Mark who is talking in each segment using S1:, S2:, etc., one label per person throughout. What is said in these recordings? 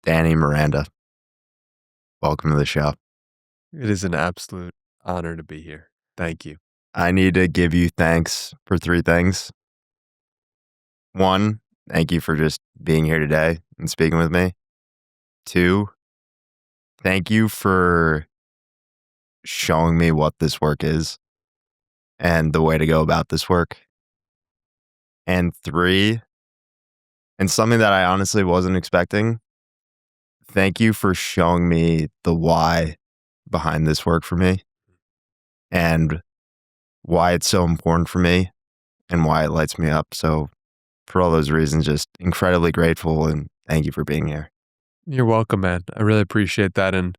S1: Danny, Miranda, welcome to the show.
S2: It is an absolute honor to be here. Thank you.
S1: I need to give you thanks for three things. One, thank you for just being here today and speaking with me. Two, thank you for showing me what this work is and the way to go about this work. And three, and something that I honestly wasn't expecting, thank you for showing me the why behind this work for me and why it's so important for me and why it lights me up. So for all those reasons, just incredibly grateful and thank you for being here.
S2: You're welcome, man. I really appreciate that. And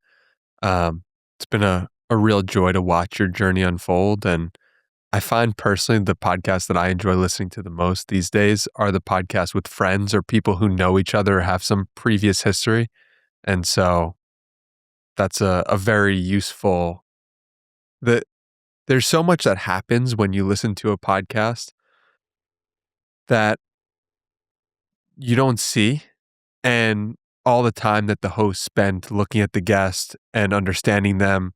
S2: it's been a real joy to watch your journey unfold. And I find personally the podcasts that I enjoy listening to the most these days are the podcasts with friends or people who know each other or have some previous history. And so that's a very useful that there's so much that happens when you listen to a podcast that you don't see, and all the time that the hosts spend looking at the guest and understanding them.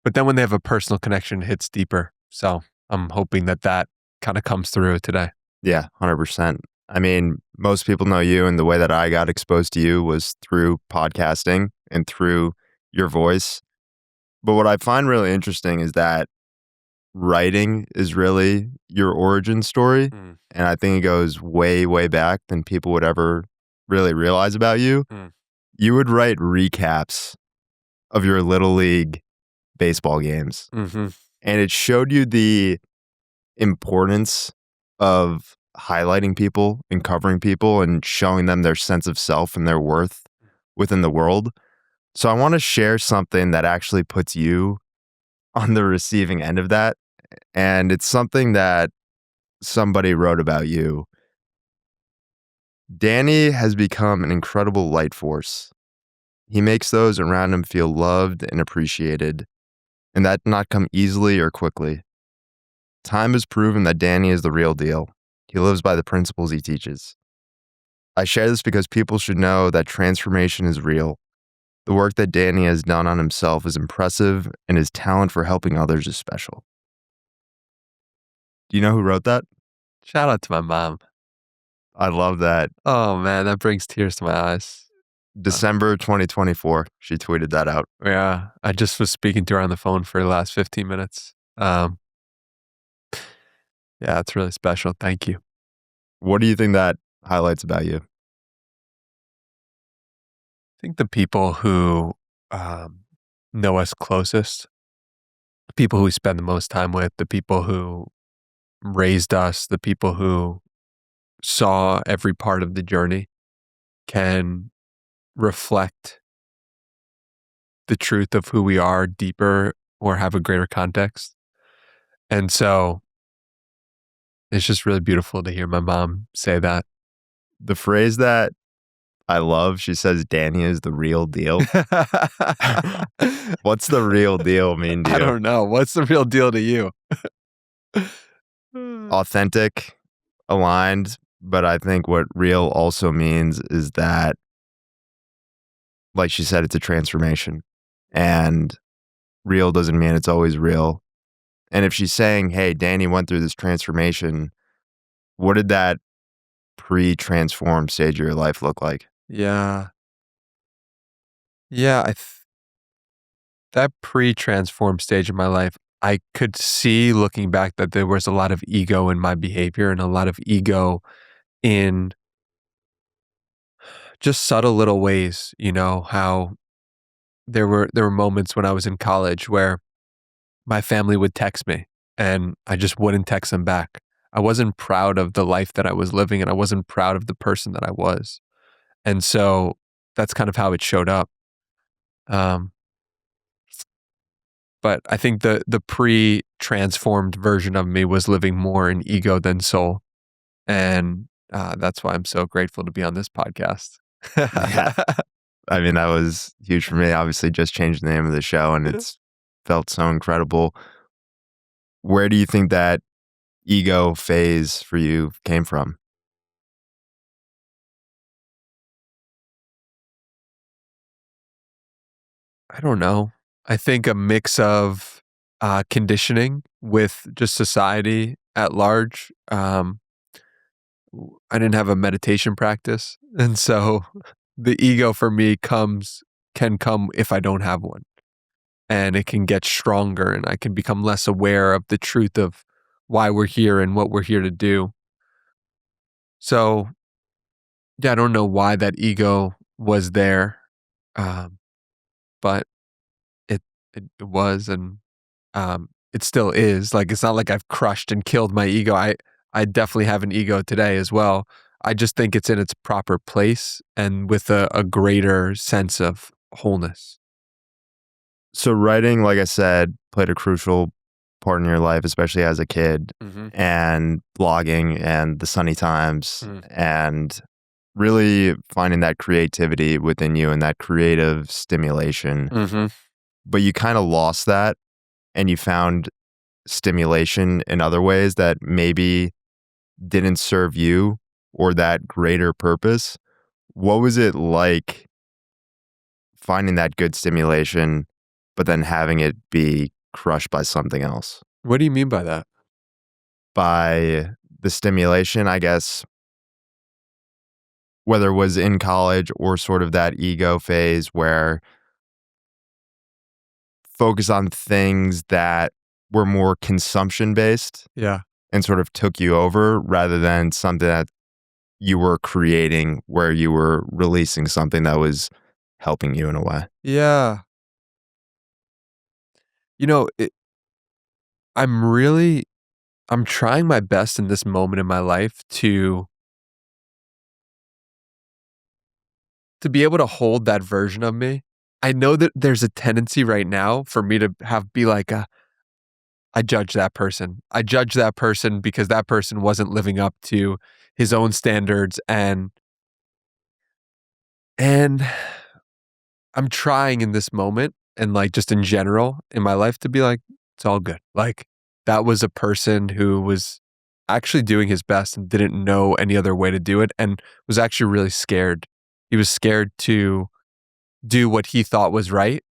S2: But then when they have a personal connection, it hits deeper. So I'm hoping that that kind of comes through today.
S1: Yeah, 100%. I mean, most people know you, and the way that I got exposed to you was through podcasting and through your voice. But what I find really interesting is that writing is really your origin story.
S2: Mm.
S1: And I think it goes way, way back than people would ever really realize about you.
S2: Mm.
S1: You would write recaps of your little league baseball games.
S2: Mm-hmm.
S1: And it showed you the importance of highlighting people and covering people and showing them their sense of self and their worth within the world. So I want to share something that actually puts you on the receiving end of that. And it's something that somebody wrote about you. Danny has become an incredible light force. He makes those around him feel loved and appreciated, and that did not come easily or quickly. Time has proven that Danny is the real deal. He lives by the principles he teaches. I share this because people should know that transformation is real. The work that Danny has done on himself is impressive, and his talent for helping others is special. Do you know who wrote that?
S2: Shout out to my mom.
S1: I love that.
S2: Oh, man, that brings tears to my eyes.
S1: December 2024, she tweeted that out.
S2: Yeah, I just was speaking to her on the phone for the last 15 minutes. Yeah, it's really special. Thank you.
S1: What do you think that highlights about you?
S2: I think the people who know us closest, the people who we spend the most time with, the people who raised us, the people who saw every part of the journey can reflect the truth of who we are deeper or have a greater context. And so it's just really beautiful to hear my mom say that.
S1: The phrase that I love, she says, Danny is the real deal. What's the real deal mean to you?
S2: I don't know. What's the real deal to you?
S1: Authentic, aligned, but I think what real also means is that, like she said, it's a transformation. And real doesn't mean it's always real. And if she's saying, hey, Danny went through this transformation, what did that pre-transformed stage of your life look like?
S2: Yeah. Yeah, that pre-transformed stage of my life, I could see looking back that there was a lot of ego in my behavior and a lot of ego in just subtle little ways, how there were moments when I was in college where my family would text me and I just wouldn't text them back. I wasn't proud of the life that I was living and I wasn't proud of the person that I was. And so that's kind of how it showed up. But I think the pre-transformed version of me was living more in ego than soul. And that's why I'm so grateful to be on this podcast.
S1: Yeah. I mean, that was huge for me. Obviously, just changed the name of the show, and it's felt so incredible. Where do you think that ego phase for you came from?
S2: I don't know. I think a mix of conditioning with just society at large. I didn't have a meditation practice, and so the ego for me can come if I don't have one, and it can get stronger, and I can become less aware of the truth of why we're here and what we're here to do. So yeah, I don't know why that ego was there, um, but it it was, and it still is. Like, it's not like I've crushed and killed my ego. I definitely have an ego today as well. I just think it's in its proper place and with a greater sense of wholeness.
S1: So writing, like I said, played a crucial part in your life, especially as a kid,
S2: Mhm.
S1: and blogging and the sunny times
S2: Mm.
S1: and really finding that creativity within you and that creative stimulation.
S2: Mhm.
S1: But you kind of lost that and you found stimulation in other ways that maybe didn't serve you or that greater purpose. What was it like finding that good stimulation, but then having it be crushed by something else?
S2: What do you mean by that?
S1: By the stimulation, I guess, whether it was in college or sort of that ego phase where focus on things that were more consumption based
S2: Yeah.
S1: and sort of took you over rather than something that you were creating where you were releasing something that was helping you in a way.
S2: Yeah. You know, I'm really I'm trying my best in this moment in my life to be able to hold that version of me. I know that there's a tendency right now for me to be like, I judge that person. I judge that person because that person wasn't living up to his own standards, and I'm trying in this moment and like just in general in my life to be like, it's all good. Like, that was a person who was actually doing his best and didn't know any other way to do it and was actually really scared. He was scared to do what he thought was right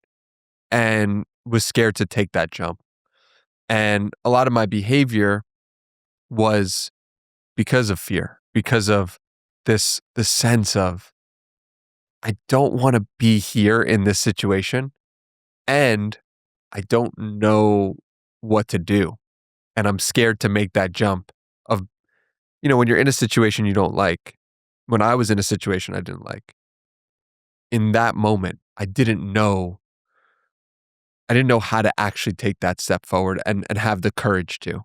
S2: and was scared to take that jump. And a lot of my behavior was because of fear, because of this sense of I don't want to be here in this situation and I don't know what to do. And I'm scared to make that jump of, when you're in a situation you don't like. When I was in a situation I didn't like, in that moment, I didn't know how to actually take that step forward and have the courage to.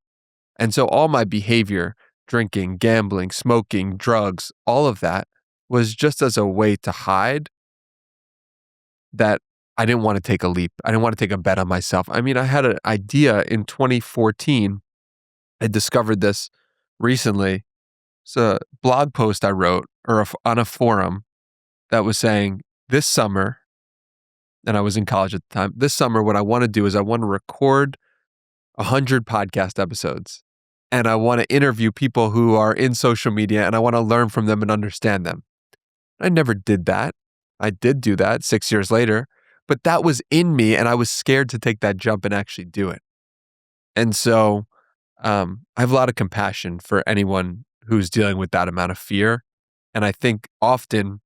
S2: And so all my behavior, drinking, gambling, smoking, drugs, all of that was just as a way to hide that I didn't want to take a leap. I didn't want to take a bet on myself. I mean, I had an idea in 2014. I discovered this recently. It's a blog post I wrote on a forum that was saying this summer, and I was in college at the time. This summer, what I want to do is I want to record 100 podcast episodes. And I want to interview people who are in social media and I want to learn from them and understand them. I never did that. I did do that 6 years later, but that was in me and I was scared to take that jump and actually do it. And so I have a lot of compassion for anyone who's dealing with that amount of fear. And I think often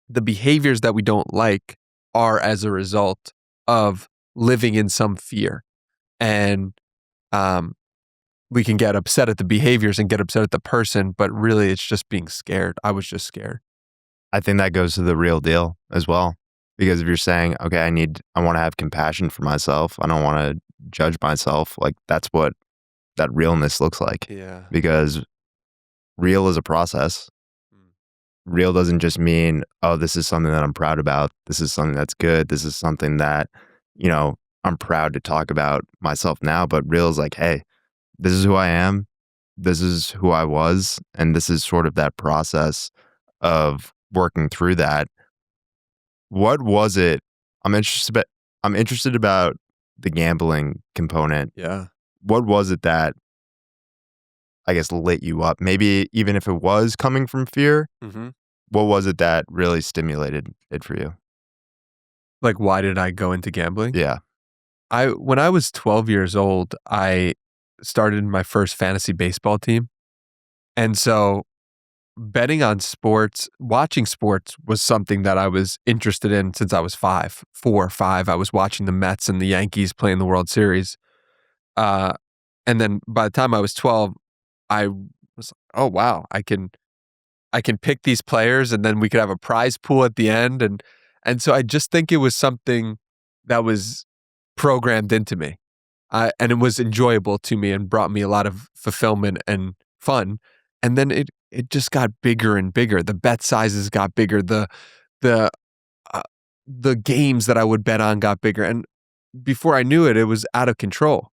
S2: the behaviors that we don't like are as a result of living in some fear. And um, we can get upset at the behaviors and get upset at the person, but really it's just being scared. I was just scared.
S1: I think that goes to the real deal as well. Because if you're saying, okay, I want to have compassion for myself, I don't want to judge myself, like that's what that realness looks like.
S2: Yeah.
S1: Because real is a process.
S2: Mm.
S1: Real doesn't just mean, oh, this is something that I'm proud about. This is something that's good. This is something that, I'm proud to talk about myself now. But real is like, hey, this is who I am. This is who I was. And this is sort of that process of working through that. What was it? I'm interested, I'm interested about the gambling component.
S2: Yeah.
S1: What was it that I guess lit you up? Maybe even if it was coming from fear,
S2: Hmm.
S1: what was it that really stimulated it for you?
S2: Like, why did I go into gambling?
S1: Yeah.
S2: When I was 12 years old, I started my first fantasy baseball team. And so betting on sports, watching sports was something that I was interested in since I was 5, 4 or 5. I was watching the Mets and the Yankees play in the World Series. Uh, and then by the time I was 12, I was like, "Oh, wow, I can pick these players and then we could have a prize pool at the end." And so I just think it was something that was programmed into me. And it was enjoyable to me and brought me a lot of fulfillment and fun. And then it just got bigger and bigger. The bet sizes got bigger. The uh, the games that I would bet on got bigger. And before I knew it, it was out of control.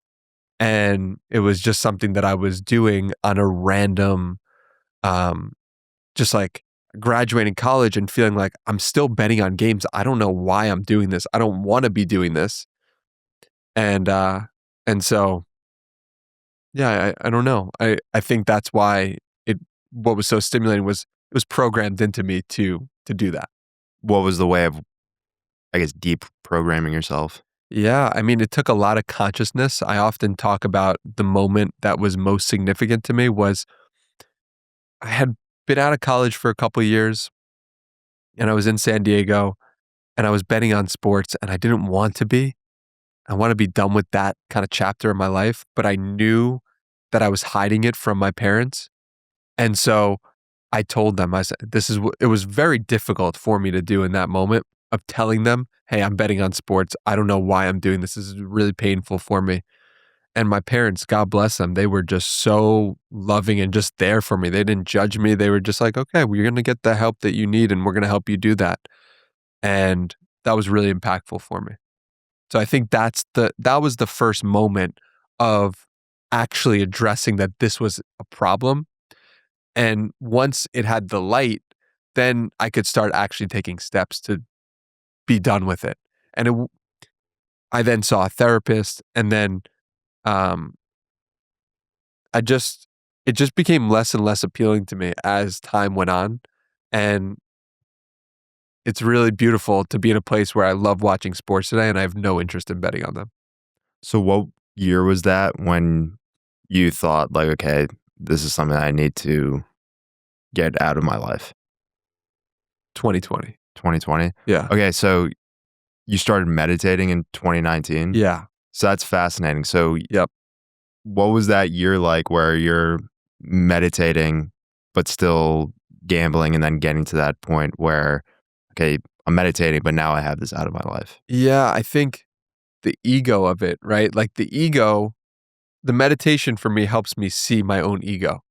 S2: And it was just something that I was doing on a random, um, just like graduating college and feeling like I'm still betting on games. I don't know why I'm doing this. I don't want to be doing this. And and so yeah, I don't know. I think that's why it what was so stimulating was it was programmed into me to do that.
S1: What was the way of, I guess, deep programming yourself?
S2: Yeah, I mean, it took a lot of consciousness. I often talk about the moment that was most significant to me was I had been out of college for a couple years and I was in San Diego and I was betting on sports and I didn't want to be. I want to be done with that kind of chapter in my life, but I knew that I was hiding it from my parents. And so I told them, I said, this is what it was very difficult for me to do in that moment of telling them, hey, I'm betting on sports. I don't know why I'm doing this. This is really painful for me. And my parents, God bless them, they were just so loving and just there for me. They didn't judge me. They were just like, okay, well, you're going to get the help that you need and we're going to help you do that. And that was really impactful for me. So I think that was the first moment of actually addressing that this was a problem. And once it had the light, then I could start actually taking steps to be done with it. And I then saw a therapist, and then um, I just it just became less and less appealing to me as time went on. And it's really beautiful to be in a place where I love watching sports today, and I have no interest in betting on them.
S1: So what year was that when you thought like, okay, this is something I need to get out of my life?
S2: 2020.
S1: 2020?
S2: Yeah.
S1: Okay, so you started meditating in 2019?
S2: Yeah.
S1: So that's fascinating. So
S2: Yep.
S1: what was that year like where you're meditating but still gambling and then getting to that point where, okay, I'm meditating, but now I have this out of my life?
S2: Yeah, I think the ego of it, right? Like the meditation for me helps me see my own ego.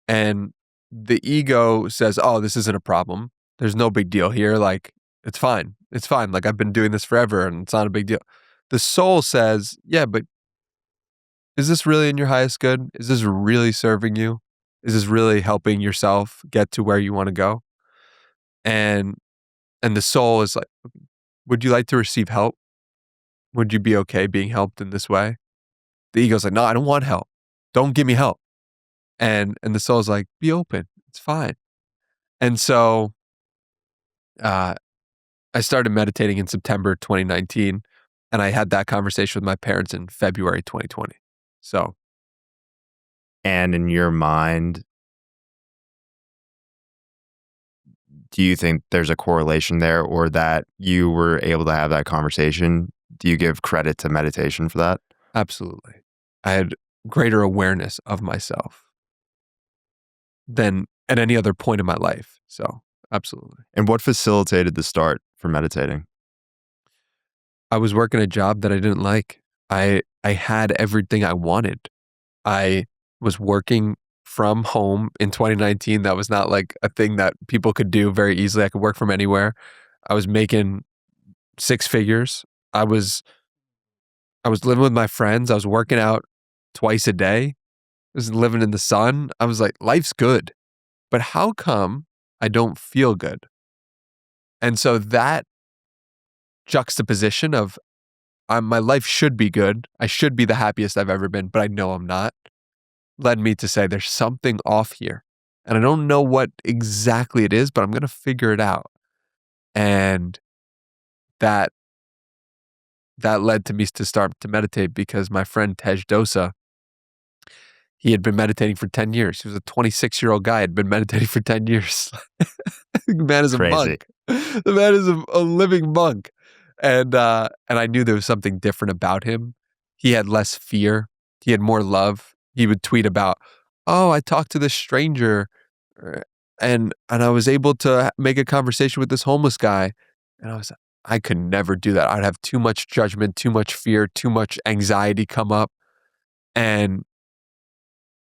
S2: And the ego says, "Oh, this isn't a problem. There's no big deal here. Like, it's fine. It's fine. Like, I've been doing this forever and it's not a big deal." The soul says, "Yeah, but is this really in your highest good? Is this really serving you? Is this really helping yourself get to where you want to go?" And and the soul is like, "Would you like to receive help? Would you be okay being helped in this way?" The ego's like, "No, I don't want help. Don't give me help." And the soul's like, "Be open. It's fine." And so, uh, I started meditating in September 2019, and I had that conversation with my parents in February 2020. So,
S1: And in your mind, do you think there's a correlation there or that you were able to have that conversation? Do you give credit to meditation for that?
S2: absolutely. I had greater awareness of myself than at any other point in my life. So, absolutely.
S1: And what facilitated the start for meditating?
S2: I was working a job that I didn't like. I had everything I wanted. I was working from home in 2019. That was not like a thing that people could do very easily. I could work from anywhere. I was making six figures. I was I was living with my friends. I was working out twice a day. I was living in the sun. I was like, life's good. But how come I don't feel good? And so that juxtaposition of my life should be good. I should be the happiest I've ever been, but I know I'm not, led me to say there's something off here. And I don't know what exactly it is, but I'm going to figure it out. And that that led to me to start to meditate because my friend Tej Dosa, he had been meditating for 10 years. He was a 26-year-old guy, had been meditating for 10 years. The man is a
S1: Crazy.
S2: monk. The man is a living monk. And I knew there was something different about him. He had less fear. He had more love. He would tweet about, "Oh, I talked to this stranger, er, and I was able to make a conversation with this homeless guy." And I could never do that. I'd have too much judgment, too much fear, too much anxiety come up. And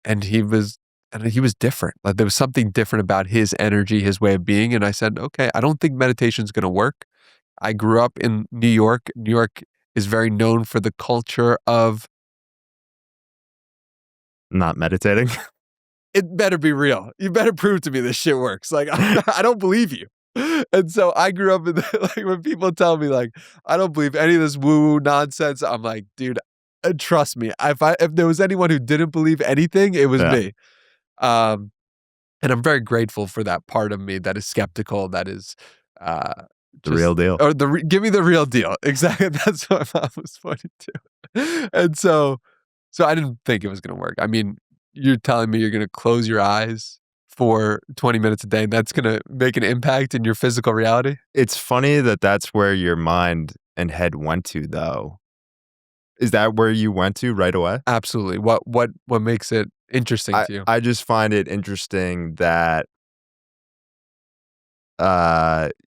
S2: and he was and he was different. Like, there was something different about his energy, his way of being, and I said, "Okay, I don't think meditation's gonna work." I grew up in New York. New York is very known for the culture of,
S1: Not meditating.
S2: "It better be real. You better prove to me this shit works." Like, I don't believe you. And so I grew up in the like, when people tell me, like, "I don't believe any of this woo-woo nonsense," I'm like, "Dude, trust me. If there was anyone who didn't believe anything, it was
S1: Yeah,
S2: me." Um And I'm very grateful for that part of me that is skeptical, that is, uh,
S1: the real
S2: just
S1: deal.
S2: or give me the real deal. Exactly, that's what my mom was pointing to. And so I didn't think it was gonna work. I mean, you're telling me you're gonna close your eyes for 20 minutes a day, and that's gonna make an impact in your physical reality?
S1: It's funny that that's where your mind and head went to, though. Is that where you went to right away?
S2: Absolutely. What makes it interesting
S1: I
S2: to you?
S1: I just find it interesting that,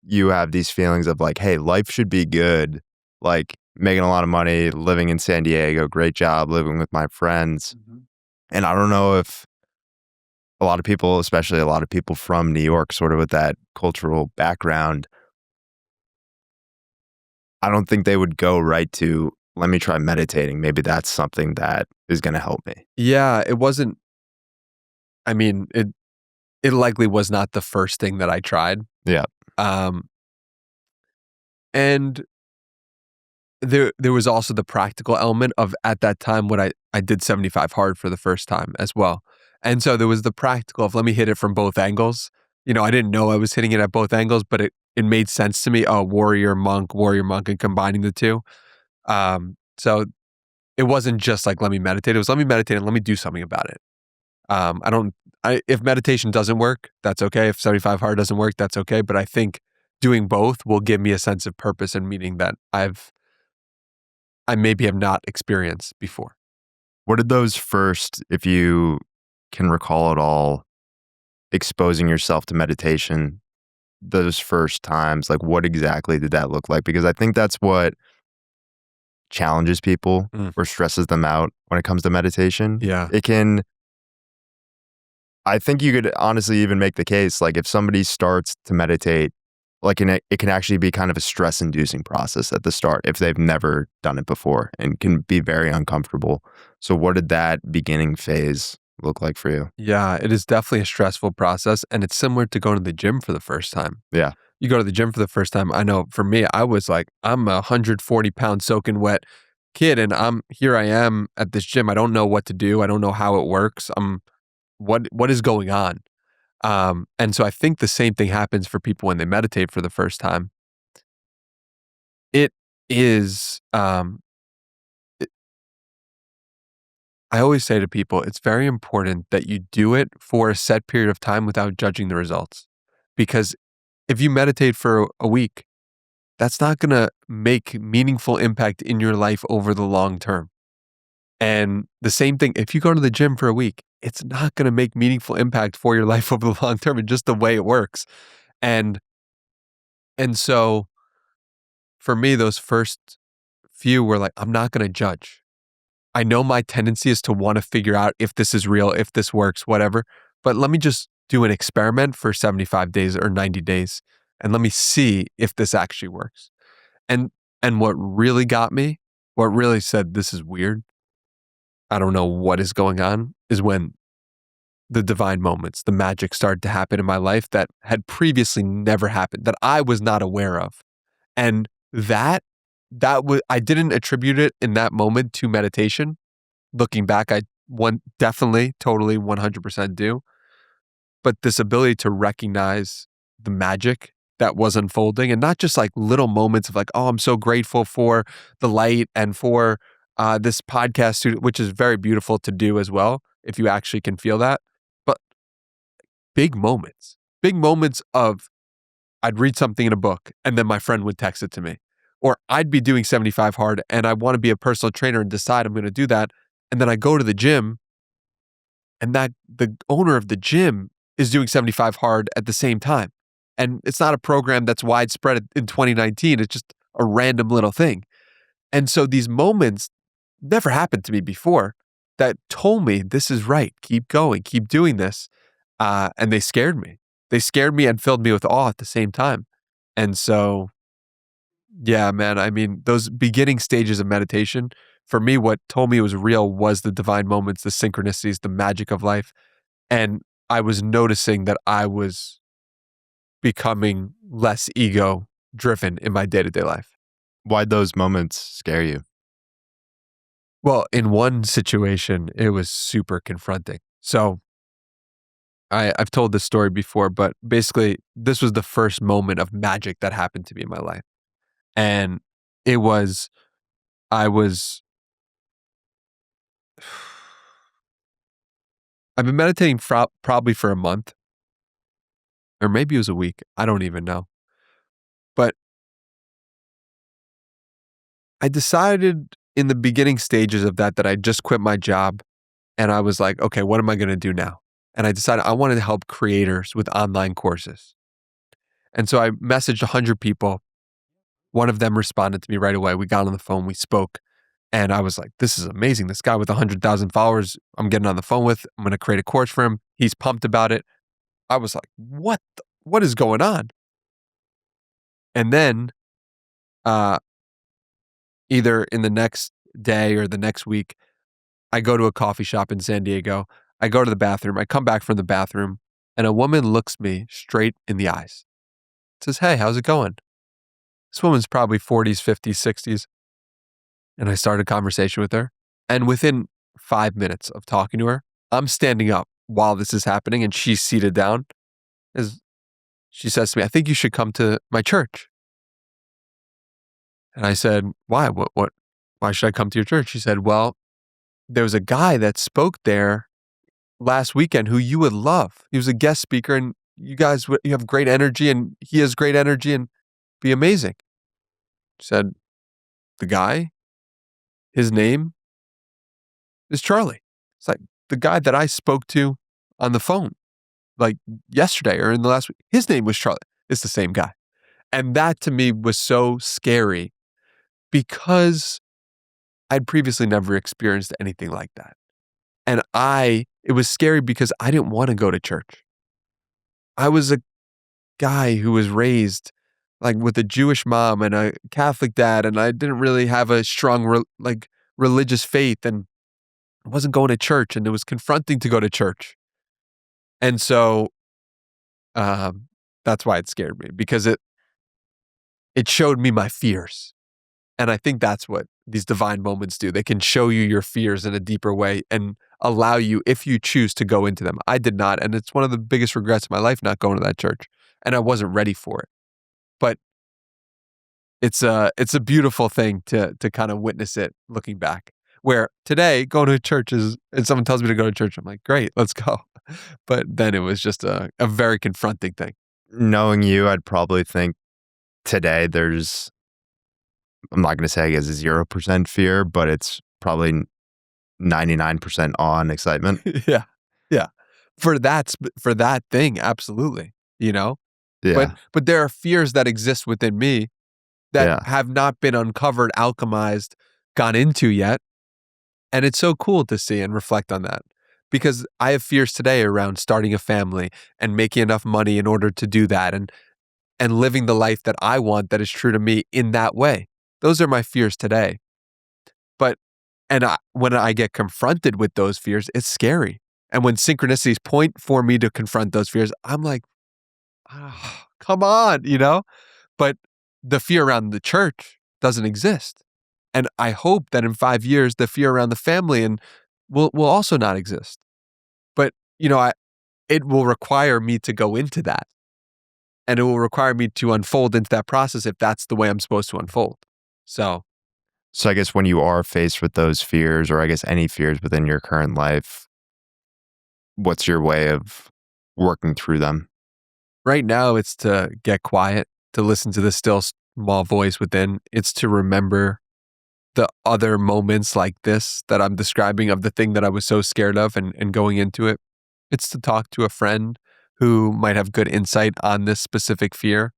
S1: you have these feelings of like, "Hey, life should be good," like, making a lot of money, living in San Diego, great job, living with my friends,
S2: Mhm.
S1: and I don't know if a lot of people, especially a lot of people from New York, sort of with that cultural background, I don't think they would go right to, "Let me try meditating, maybe that's something that is gonna help me."
S2: Yeah, it wasn't I mean, it likely was not the first thing that I tried.
S1: Yeah,
S2: Um, and there was also the practical element of at that time when I did 75 hard for the first time as well. And so there was the practical of let me hit it from both angles. You know, I didn't know I was hitting it at both angles, but it made sense to me. Oh, warrior monk, and combining the two. So it wasn't just like let me meditate. It was let me meditate and let me do something about it. I don't. If meditation doesn't work, that's okay. If 75 hard doesn't work, that's okay. But I think doing both will give me a sense of purpose and meaning that I maybe have not experienced before.
S1: what did those first, if you can recall at all, exposing yourself to meditation, those first times, like, what exactly did that look like? Because I think that's what challenges people
S2: Mm,
S1: or stresses them out when it comes to meditation.
S2: yeah.
S1: It can I think you could honestly even make the case, like, if somebody starts to meditate, like, it can actually be kind of a stress-inducing process at the start if they've never done it before and can be very uncomfortable. So what did that beginning phase look like for you?
S2: Yeah, it is definitely a stressful process, and it's similar to going to the gym for the first time.
S1: Yeah.
S2: You go to the gym for the first time, I know for me, I was like, I'm a 140-pound soaking wet kid, and here I am at this gym. I don't know what to do. I don't know how it works. What is going on? And so I think the same thing happens for people when they meditate for the first time. It is, I always say to people, it's very important that you do it for a set period of time without judging the results. Because if you meditate for a week, that's not going to make meaningful impact in your life over the long term. And the same thing, if you go to the gym for a week, it's not going to make meaningful impact for your life over the long term. It's just the way it works. And and so for me, those first few were like, I'm not going to judge. I know my tendency is to want to figure out if this is real, if this works, whatever. But let me just do an experiment for 75 days or 90 days and let me see if this actually works. And and what really got me, what really said this is weird, I don't know what is going on, is when the divine moments, the magic started to happen in my life that had previously never happened, that I was not aware of. And that was I didn't attribute it in that moment to meditation. Looking back, I one definitely, totally, 100% do. But this ability to recognize the magic that was unfolding, and not just like little moments of like, oh, I'm so grateful for the light and for this podcast studio, which is very beautiful to do as well, if you actually can feel that. But big moments of I'd read something in a book and then my friend would text it to me. Or I'd be doing 75 hard and I want to be a personal trainer and decide I'm going to do that. And then I go to the gym and that the owner of the gym is doing 75 hard at the same time. And it's not a program that's widespread in 2019. It's just a random little thing. And so these moments never happened to me before that told me this is right. Keep going, keep doing this. And they scared me. They scared me and filled me with awe at the same time. And so, yeah, man, I mean, those beginning stages of meditation, for me, what told me it was real was the divine moments, the synchronicities, the magic of life. And I was noticing that I was becoming less ego driven in my day to day life.
S1: Why'd those moments scare you?
S2: Well, in one situation, it was super confronting. So I've told this story before, but basically, this was the first moment of magic that happened to me in my life. And it was, I was, I've been meditating probably for a month, or maybe it was a week. I don't even know. But I decided in the beginning stages of that I just quit my job and I was like, okay, what am I going to do now? And I decided I wanted to help creators with online courses. And so I messaged 100 people. One of them responded to me right away. We got on the phone, we spoke, and I was like, this is amazing. This guy with 100,000 followers, I'm getting on the phone with, I'm going to create a course for him. He's pumped about it. I was like, what is going on? And then uh, either in the next day or the next week, I go to a coffee shop in San Diego. I go to the bathroom. I come back from the bathroom, and a woman looks me straight in the eyes. Says, hey, how's it going? This woman's probably 40s, 50s, 60s. And I started a conversation with her. And within 5 minutes of talking to her, I'm standing up while this is happening and she's seated down. As she says to me, I think you should come to my church. And I said, why? Why should I come to your church? She said, well, there was a guy that spoke there last weekend who you would love. He was a guest speaker and you guys, you have great energy and he has great energy and be amazing. She said, the guy, his name is Charlie. It's like the guy that I spoke to on the phone like yesterday or in the last week. His name was Charlie. It's the same guy. And that to me was so scary because I'd previously never experienced anything like that. And it was scary because I didn't want to go to church. I was a guy who was raised like with a Jewish mom and a Catholic dad, and I didn't really have a strong religious faith, and I wasn't going to church, and it was confronting to go to church. And so that's why it scared me because it showed me my fears. And I think that's what these divine moments do. They can show you your fears in a deeper way and allow you, if you choose to go into them. I did not. And it's one of the biggest regrets of my life, not going to that church. And I wasn't ready for it. But it's a beautiful thing to kind of witness it looking back. Where today, going to church and someone tells me to go to church, I'm like, great, let's go. But then it was just a very confronting thing.
S1: Knowing you, I'd probably think today I'm not going to say I guess 0% fear, but it's probably 99% awe and excitement.
S2: Yeah. Yeah. For that thing, absolutely. You know?
S1: Yeah.
S2: But there are fears that exist within me that
S1: Yeah.
S2: have not been uncovered, alchemized, gone into yet. And it's so cool to see and reflect on that. Because I have fears today around starting a family and making enough money in order to do that and living the life that I want that is true to me in that way. Those are my fears today. But when I get confronted with those fears, it's scary. And when synchronicities point for me to confront those fears, I'm like, oh, come on, you know? But the fear around the church doesn't exist. And I hope that in 5 years, the fear around the family will also not exist. But, it will require me to go into that. and it will require me to unfold into that process if that's the way I'm supposed to unfold. So,
S1: So I guess when you are faced with those fears, or I guess any fears within your current life, what's your way of working through them?
S2: right now it's to get quiet, to listen to the still small voice within. It's to remember the other moments like this that I'm describing of the thing that I was so scared of and going into it. It's to talk to a friend who might have good insight on this specific fear.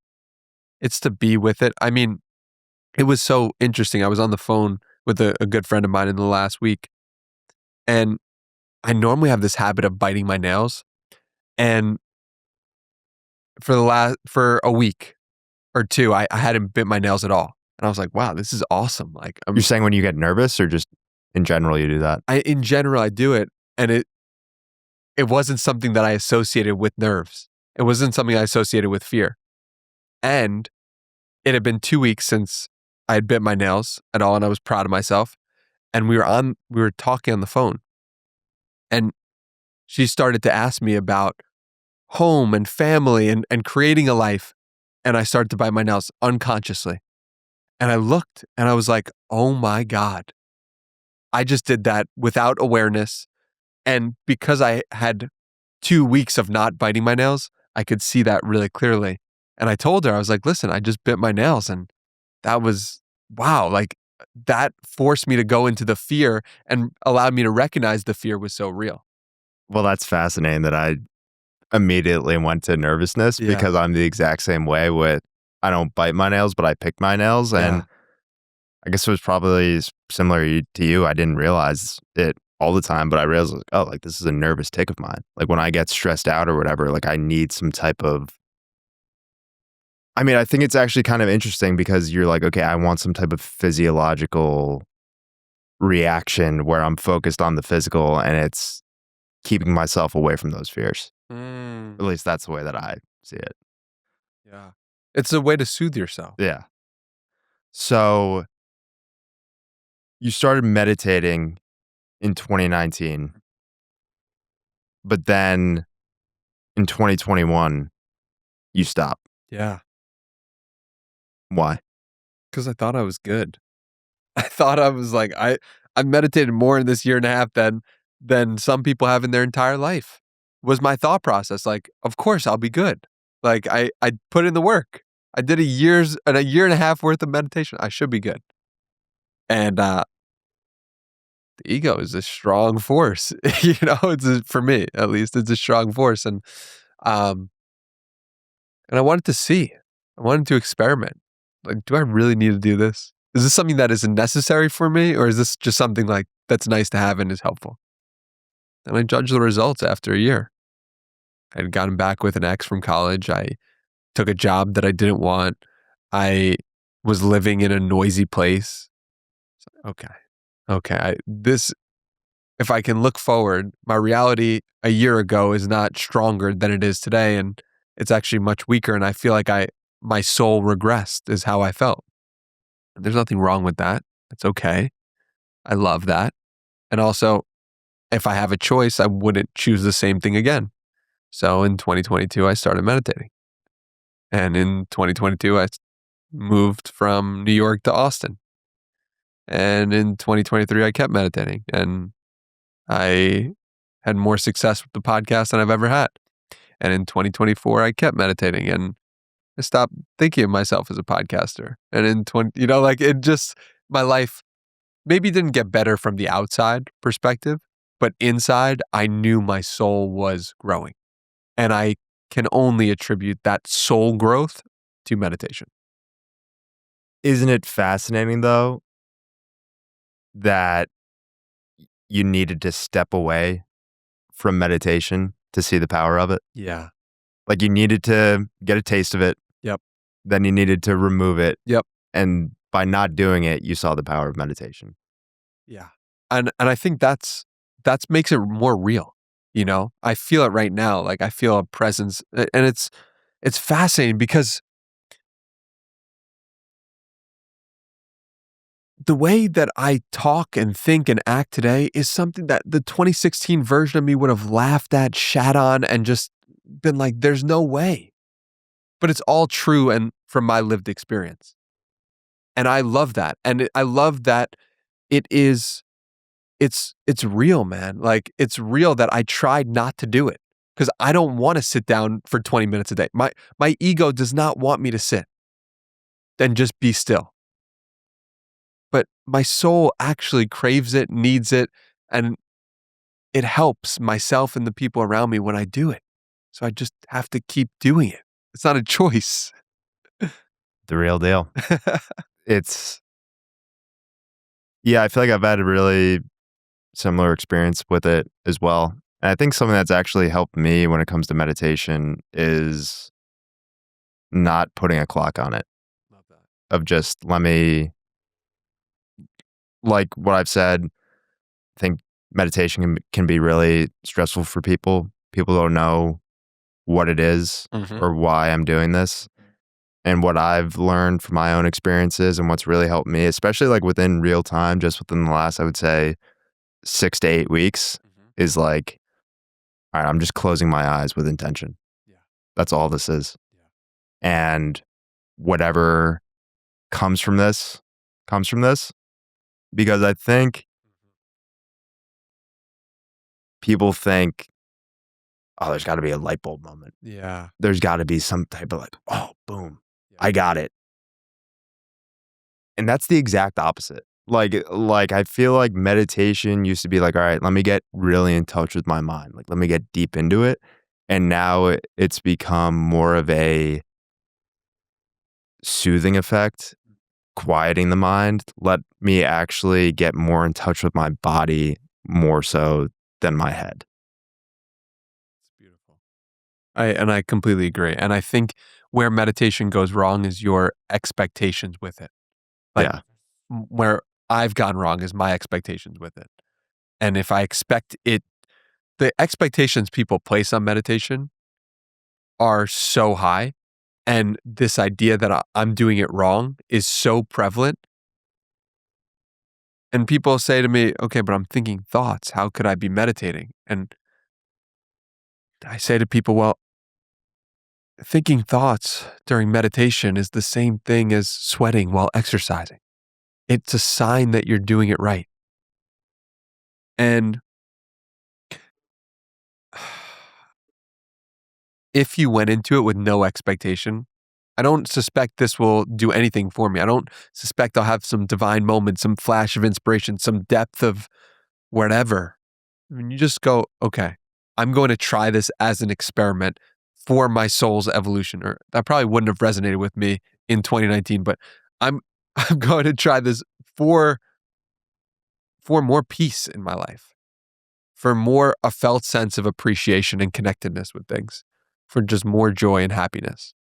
S2: It's to be with it. I mean, it was so interesting. I was on the phone with a good friend of mine in the last week, and I normally have this habit of biting my nails. And for a week or two, I hadn't bit my nails at all. And I was like, wow, this is awesome. Like
S1: You're saying when you get nervous, or just in general you do that?
S2: in general I do it, and it wasn't something that I associated with nerves. It wasn't something I associated with fear. And it had been 2 weeks since I had bit my nails at all, and I was proud of myself. And we were talking on the phone, and she started to ask me about home and family and creating a life. And I started to bite my nails unconsciously. And I looked and I was like, oh my God, I just did that without awareness. And because I had 2 weeks of not biting my nails, I could see that really clearly. And I told her, I was like, listen, I just bit my nails. And that was, wow, like that forced me to go into the fear and allowed me to recognize the fear was so real.
S1: Well, that's fascinating that I immediately went to nervousness,
S2: Yeah.
S1: because I'm the exact same way with, I don't bite my nails, but I pick my nails. And
S2: Yeah.
S1: I guess it was probably similar to you. I didn't realize it all the time, but I realized, like, oh, like this is a nervous tick of mine. Like when I get stressed out or whatever, like I need some type of, I mean, I think it's actually kind of interesting because you're like, okay, I want some type of physiological reaction where I'm focused on the physical and it's keeping myself away from those fears.
S2: Mm,
S1: At least that's the way that I see it.
S2: yeah. It's a way to soothe yourself.
S1: Yeah. So you started meditating in 2019, but then in 2021, you stopped.
S2: Yeah.
S1: Why?
S2: Because I thought I was good. I thought I was like, I meditated more in this year and a half than some people have in their entire life, was my thought process. Like, of course I'll be good. Like I put in the work. I did a year and a half worth of meditation. I should be good. And the ego is a strong force. For me at least, it's a strong force. Um and I wanted to see. I wanted to experiment. Like, do I really need to do this? Is this something that is necessary for me, or is this just something like that's nice to have and is helpful? And I judged the results after a year. I had gotten back with an ex from college. I took a job that I didn't want. I was living in a noisy place. Okay. Okay. If I can look forward, my reality a year ago is not stronger than it is today. And it's actually much weaker. And I feel like my soul regressed is how I felt. And there's nothing wrong with that. It's okay. I love that. And also, if I have a choice, I wouldn't choose the same thing again. So in 2022, I started meditating. And in 2022, I moved from New York to Austin. And in 2023, I kept meditating. And I had more success with the podcast than I've ever had. And in 2024, I kept meditating and I stopped thinking of myself as a podcaster. And in my life maybe didn't get better from the outside perspective, but inside, I knew my soul was growing. And I can only attribute that soul growth to meditation.
S1: Isn't it fascinating though that you needed to step away from meditation to see the power of it?
S2: Yeah.
S1: Like you needed to get a taste of it.
S2: Yep.
S1: Then you needed to remove it.
S2: Yep.
S1: And by not doing it, you saw the power of meditation.
S2: Yeah. And I think that's makes it more real. I feel it right now. Like I feel a presence, and it's fascinating because the way that I talk and think and act today is something that the 2016 version of me would have laughed at, shat on, and just been like, there's no way. but it's all true and from my lived experience. And I love that. And I love that it is it's real, man. Like, it's real that I tried not to do it because I don't wanna sit down for 20 minutes a day. My ego does not want me to sit and just be still. But my soul actually craves it, needs it, and it helps myself and the people around me when I do it. So I just have to keep doing it. It's not a choice.
S1: The real deal. It's yeah, I feel like I've had a really similar experience with it as well. And I think something that's actually helped me when it comes to meditation is not putting a clock on it,
S2: Love that.
S1: of just let me, like what I've said, I think meditation can be really stressful for people. People don't know what it is
S2: Mhm.
S1: or why I'm doing this. And what I've learned from my own experiences and what's really helped me, especially like within real time, just within the last, I would say 6 to 8 weeks,
S2: Mhm.
S1: is like, all right, I'm just closing my eyes with intention.
S2: Yeah.
S1: That's all this is.
S2: Yeah.
S1: And whatever comes from this, comes from this. Because I think
S2: Mhm.
S1: people think, oh, there's got to be a light bulb moment.
S2: Yeah.
S1: There's got to be some type of like, oh, boom,
S2: Yeah.
S1: I got it. And that's the exact opposite. Like I feel like meditation used to be like, all right, let me get really in touch with my mind. Like, let me get deep into it. And now it's become more of a soothing effect, quieting the mind. Let me actually get more in touch with my body more so than my head.
S2: It's beautiful. I completely agree. And I think where meditation goes wrong is your expectations with it. Like,
S1: Yeah.
S2: where I've gone wrong is my expectations with it. And if I expect it the expectations people place on meditation are so high, and this idea that I'm doing it wrong is so prevalent, and people say to me, "Okay, but I'm thinking thoughts. How could I be meditating?" And I say to people, "Well, thinking thoughts during meditation is the same thing as sweating while exercising. It's a sign that you're doing it right." And if you went into it with no expectation, I don't suspect this will do anything for me. I don't suspect I'll have some divine moment, some flash of inspiration, some depth of whatever. When you just go, okay, I'm going to try this as an experiment for my soul's evolution. Or that probably wouldn't have resonated with me in 2019, but I'm I'm going to try this for for more peace in my life, for more a felt sense of appreciation and connectedness with things, for just more joy and happiness.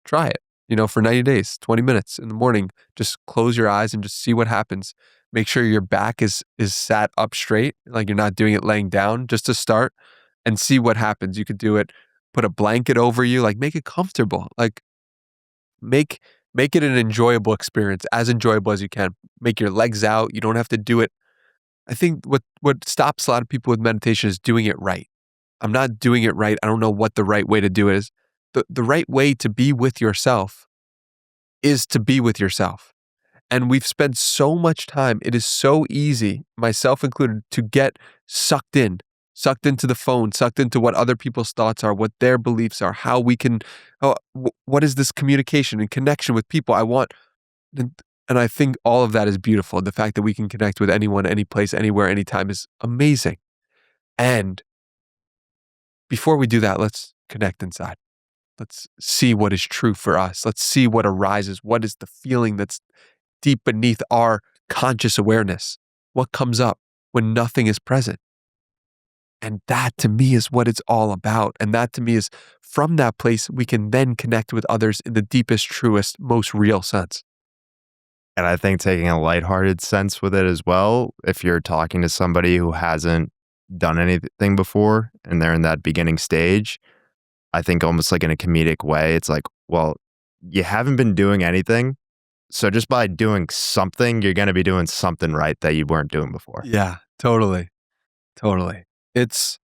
S2: Try it, for 90 days, 20 minutes in the morning. Just close your eyes and just see what happens. Make sure your back is sat up straight, like you're not doing it laying down, just to start and see what happens. You could do it, put a blanket over you, like make it comfortable. Like make make it an enjoyable experience, as enjoyable as you can. Make your legs out. You don't have to do it. I think what stops a lot of people with meditation is doing it right. I'm not doing it right. I don't know what the right way to do it is. The right way to be with yourself is to be with yourself. And we've spent so much time, it is so easy, myself included, to get sucked into the phone, sucked into what other people's thoughts are, what their beliefs are, how we can, what is this communication and connection with people I want. And, and I think all of that is beautiful. The fact that we can connect with anyone, any place, anywhere, anytime is amazing. And before we do that, let's connect inside. Let's see what is true for us. Let's see what arises. What is the feeling that's deep beneath our conscious awareness? What comes up when nothing is present? And that to me is what it's all about. And that to me is from that place, we can then connect with others in the deepest, truest, most real sense.
S1: And I think taking a lighthearted sense with it as well, if you're talking to somebody who hasn't done anything before and they're in that beginning stage, I think almost like in a comedic way, it's like, well, you haven't been doing anything. So just by doing something, you're going to be doing something right that you weren't doing before.
S2: Yeah, totally. Totally. It's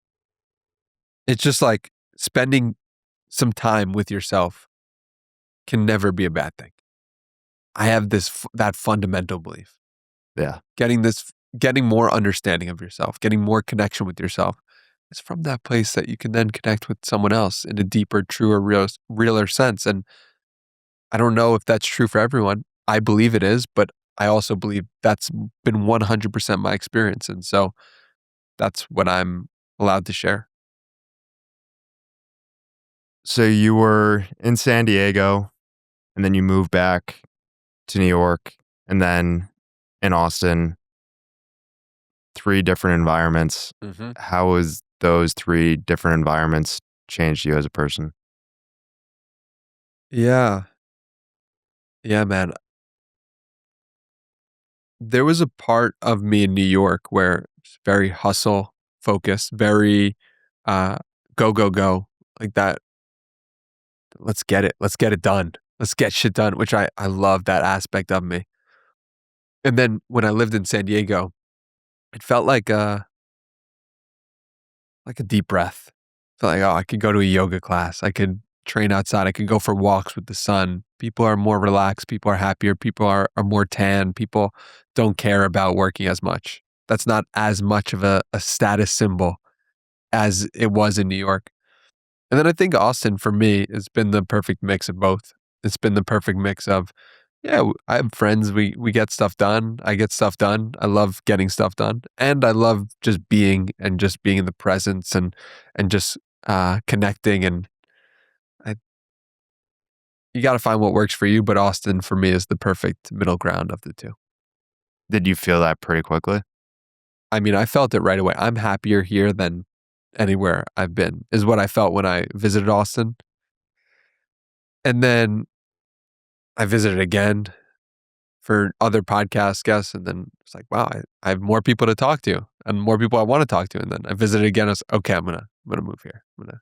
S2: it's just like spending some time with yourself can never be a bad thing. I have that fundamental belief.
S1: Yeah.
S2: Getting more understanding of yourself, getting more connection with yourself. It's from that place that you can then connect with someone else in a deeper, truer, realer sense. And I don't know if that's true for everyone. I believe it is, but I also believe that's been 100% my experience. And so that's what I'm allowed to share.
S1: So you were in San Diego and then you moved back to New York and then in Austin, 3 different environments.
S2: Mm-hmm.
S1: How has those 3 different environments changed you as a person?
S2: Yeah. Yeah, man. There was a part of me in New York where it's very hustle focused, very uh, go, go, go, like that. Let's get it. Let's get it done. Let's get shit done, which I love that aspect of me. And then when I lived in San Diego, it felt like a deep breath. Felt like, oh, I could go to a yoga class. I could train outside. I could go for walks with the sun. People are more relaxed. People are happier. People are more tan. People don't care about working as much. That's not as much of a status symbol as it was in New York. And then I think Austin for me has been the perfect mix of both. It's been the perfect mix of, yeah, I have friends. We get stuff done. I get stuff done. I love getting stuff done, and I love just being in the presence and just connecting. And I, you got to find what works for you. But Austin for me is the perfect middle ground of the two.
S1: Did you feel that pretty quickly?
S2: I mean, I felt it right away. I'm happier here than anywhere I've been. Is what I felt when I visited Austin, and then I visited again for other podcast guests. And then it's like, wow, I have more people to talk to and more people I want to talk to. And then I visited again. I was okay, I'm gonna move here. I'm gonna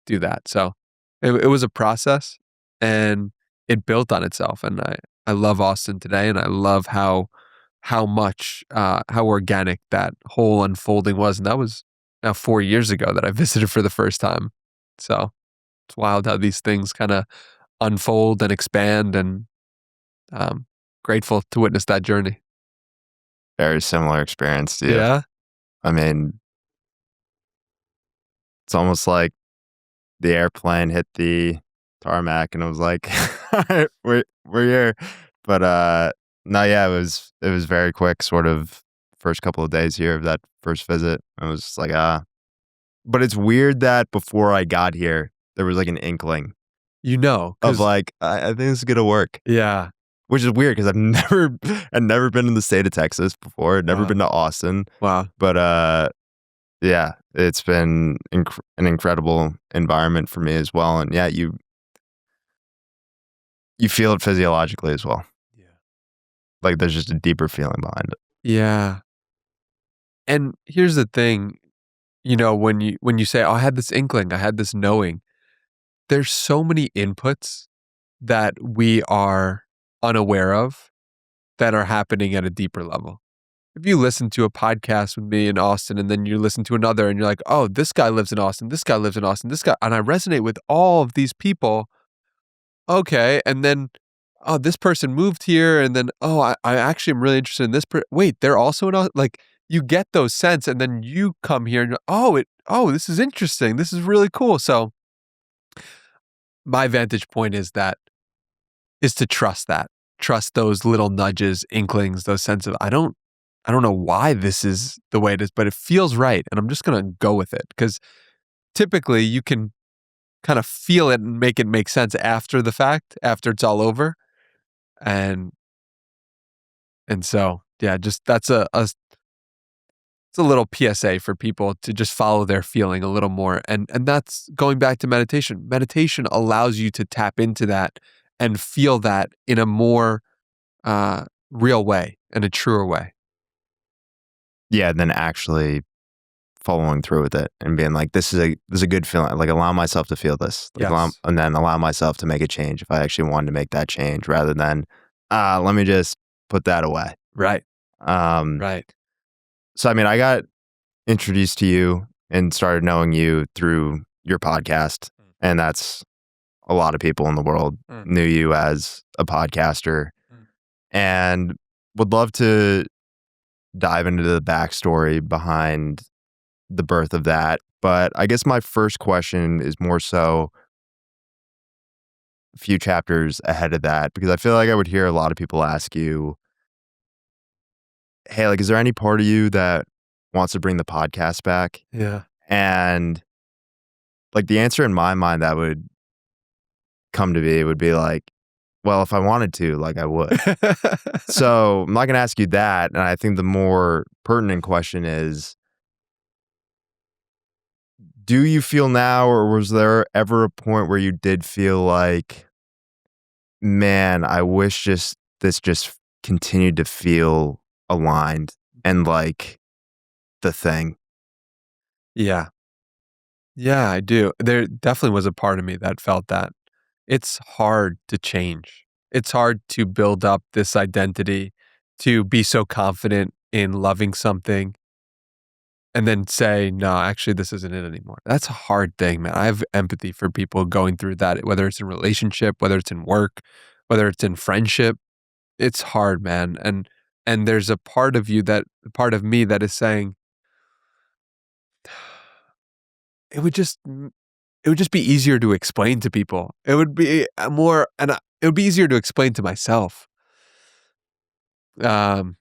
S2: do that. So it was a process and it built on itself. And I love Austin today. And I love how much, how organic that whole unfolding was. And that was now 4 years ago that I visited for the first time. So it's wild how these things kind of unfold and expand, and um, grateful to witness that journey.
S1: Very similar experience to you.
S2: Yeah.
S1: I mean, it's almost like the airplane hit the tarmac and it was like, "All right, we're here." But, no, yeah, it was very quick, sort of first couple of days here of that first visit. I was just like, "Ah." But it's weird that before I got here, there was, like, an inkling of,
S2: Because
S1: like, I think this is gonna work,
S2: yeah.
S1: which is weird because I've never been in the state of Texas before, never
S2: Wow.
S1: been to Austin,
S2: Wow.
S1: but, yeah, it's been an incredible environment for me as well, and yeah, you feel it physiologically as well.
S2: Yeah.
S1: Like, there's just a deeper feeling behind it.
S2: Yeah. And here's the thing, when you say, "Oh, I had this inkling, I had this knowing," there's so many inputs that we are unaware of that are happening at a deeper level. If you listen to a podcast with me in Austin and then you listen to another and you're like, "Oh, this guy lives in Austin, this guy lives in Austin, this guy," and I resonate with all of these people. Okay, and then, "Oh, this person moved here," and then, "Oh, I actually am really interested in this wait, they're also in Au," like, you get those sense, and then you come here and you're, "Oh, this is interesting, this is really cool." So, my vantage point is to trust that. Trust those little nudges, inklings, those sense of, I don't know why this is the way it is, but it feels right, and I'm just gonna go with it. Because typically, you can kind of feel it and make it make sense after the fact, after it's all over. And so, yeah, just that's it's a little PSA for people to just follow their feeling a little more. And that's going back to meditation. Meditation allows you to tap into that and feel that in a more real way, in a truer way.
S1: Yeah, then actually following through with it and being like, this is a good feeling." Like, allow myself to feel this, like,
S2: Yes.
S1: and then allow myself to make a change if I actually wanted to make that change rather than, let me just put that away."
S2: Right.
S1: Um,
S2: Right.
S1: so, I mean, I got introduced to you and started knowing you through your podcast, and that's a lot of people in the world
S2: Mm.
S1: knew you as a podcaster, and would love to dive into the backstory behind the birth of that. But I guess my first question is more so a few chapters ahead of that, because I feel like I would hear a lot of people ask you, hey, like, is there any part of you that wants to bring the podcast back?
S2: Yeah.
S1: And like the answer in my mind that would come to be would be like, well, if I wanted to, like I would. So I'm not going to ask you that. And I think the more pertinent question is, do you feel now, or was there ever a point where you did feel like, man, I wish this just continued to feel aligned and like the thing?
S2: Yeah. Yeah, I do. There definitely was a part of me that felt that. It's hard to change. It's hard to build up this identity, to be so confident in loving something and then say, no, actually, this isn't it anymore. That's a hard thing, man. I have empathy for people going through that, whether it's in relationship, whether it's in work, whether it's in friendship. It's hard, man. And there's a part of you that part of me that is saying, it would just it would just be easier to explain to people. It would be more it would be easier to explain to myself. Um,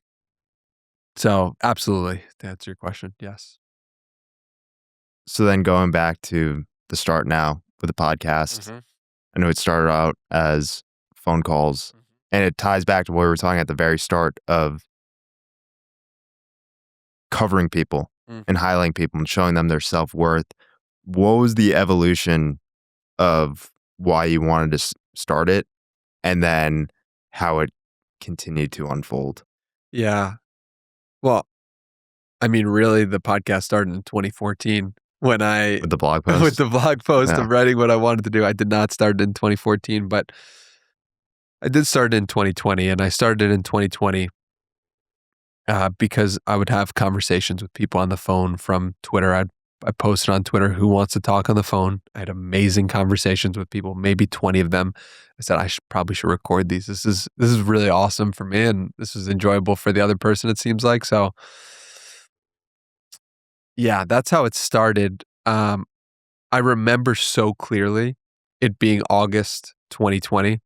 S2: so absolutely, to answer your question, yes.
S1: So then going back to the start now with the podcast,
S2: Mhm,
S1: I know it started out as phone calls,
S2: mhm,
S1: and it ties back to what we were talking at the very start of covering people and
S2: mhm.
S1: highlighting people and showing them their self-worth. What was the evolution of why you wanted to start it, and then how it continued to unfold
S2: Yeah. Well, I mean, really, the podcast started in 2014 when I
S1: with the blog
S2: with
S1: post?
S2: the blog post
S1: Yeah.
S2: of writing what I wanted to do. I did not start it in 2014, but I did start it in 2020, and I started it in 2020 because I would have conversations with people on the phone from Twitter. I posted on Twitter, "Who wants to talk on the phone?" I had amazing conversations with people, maybe 20 of them. I said, probably should record these. This is really awesome for me, and this is enjoyable for the other person, it seems like. So, yeah, that's how it started. I remember so clearly it being August 2020.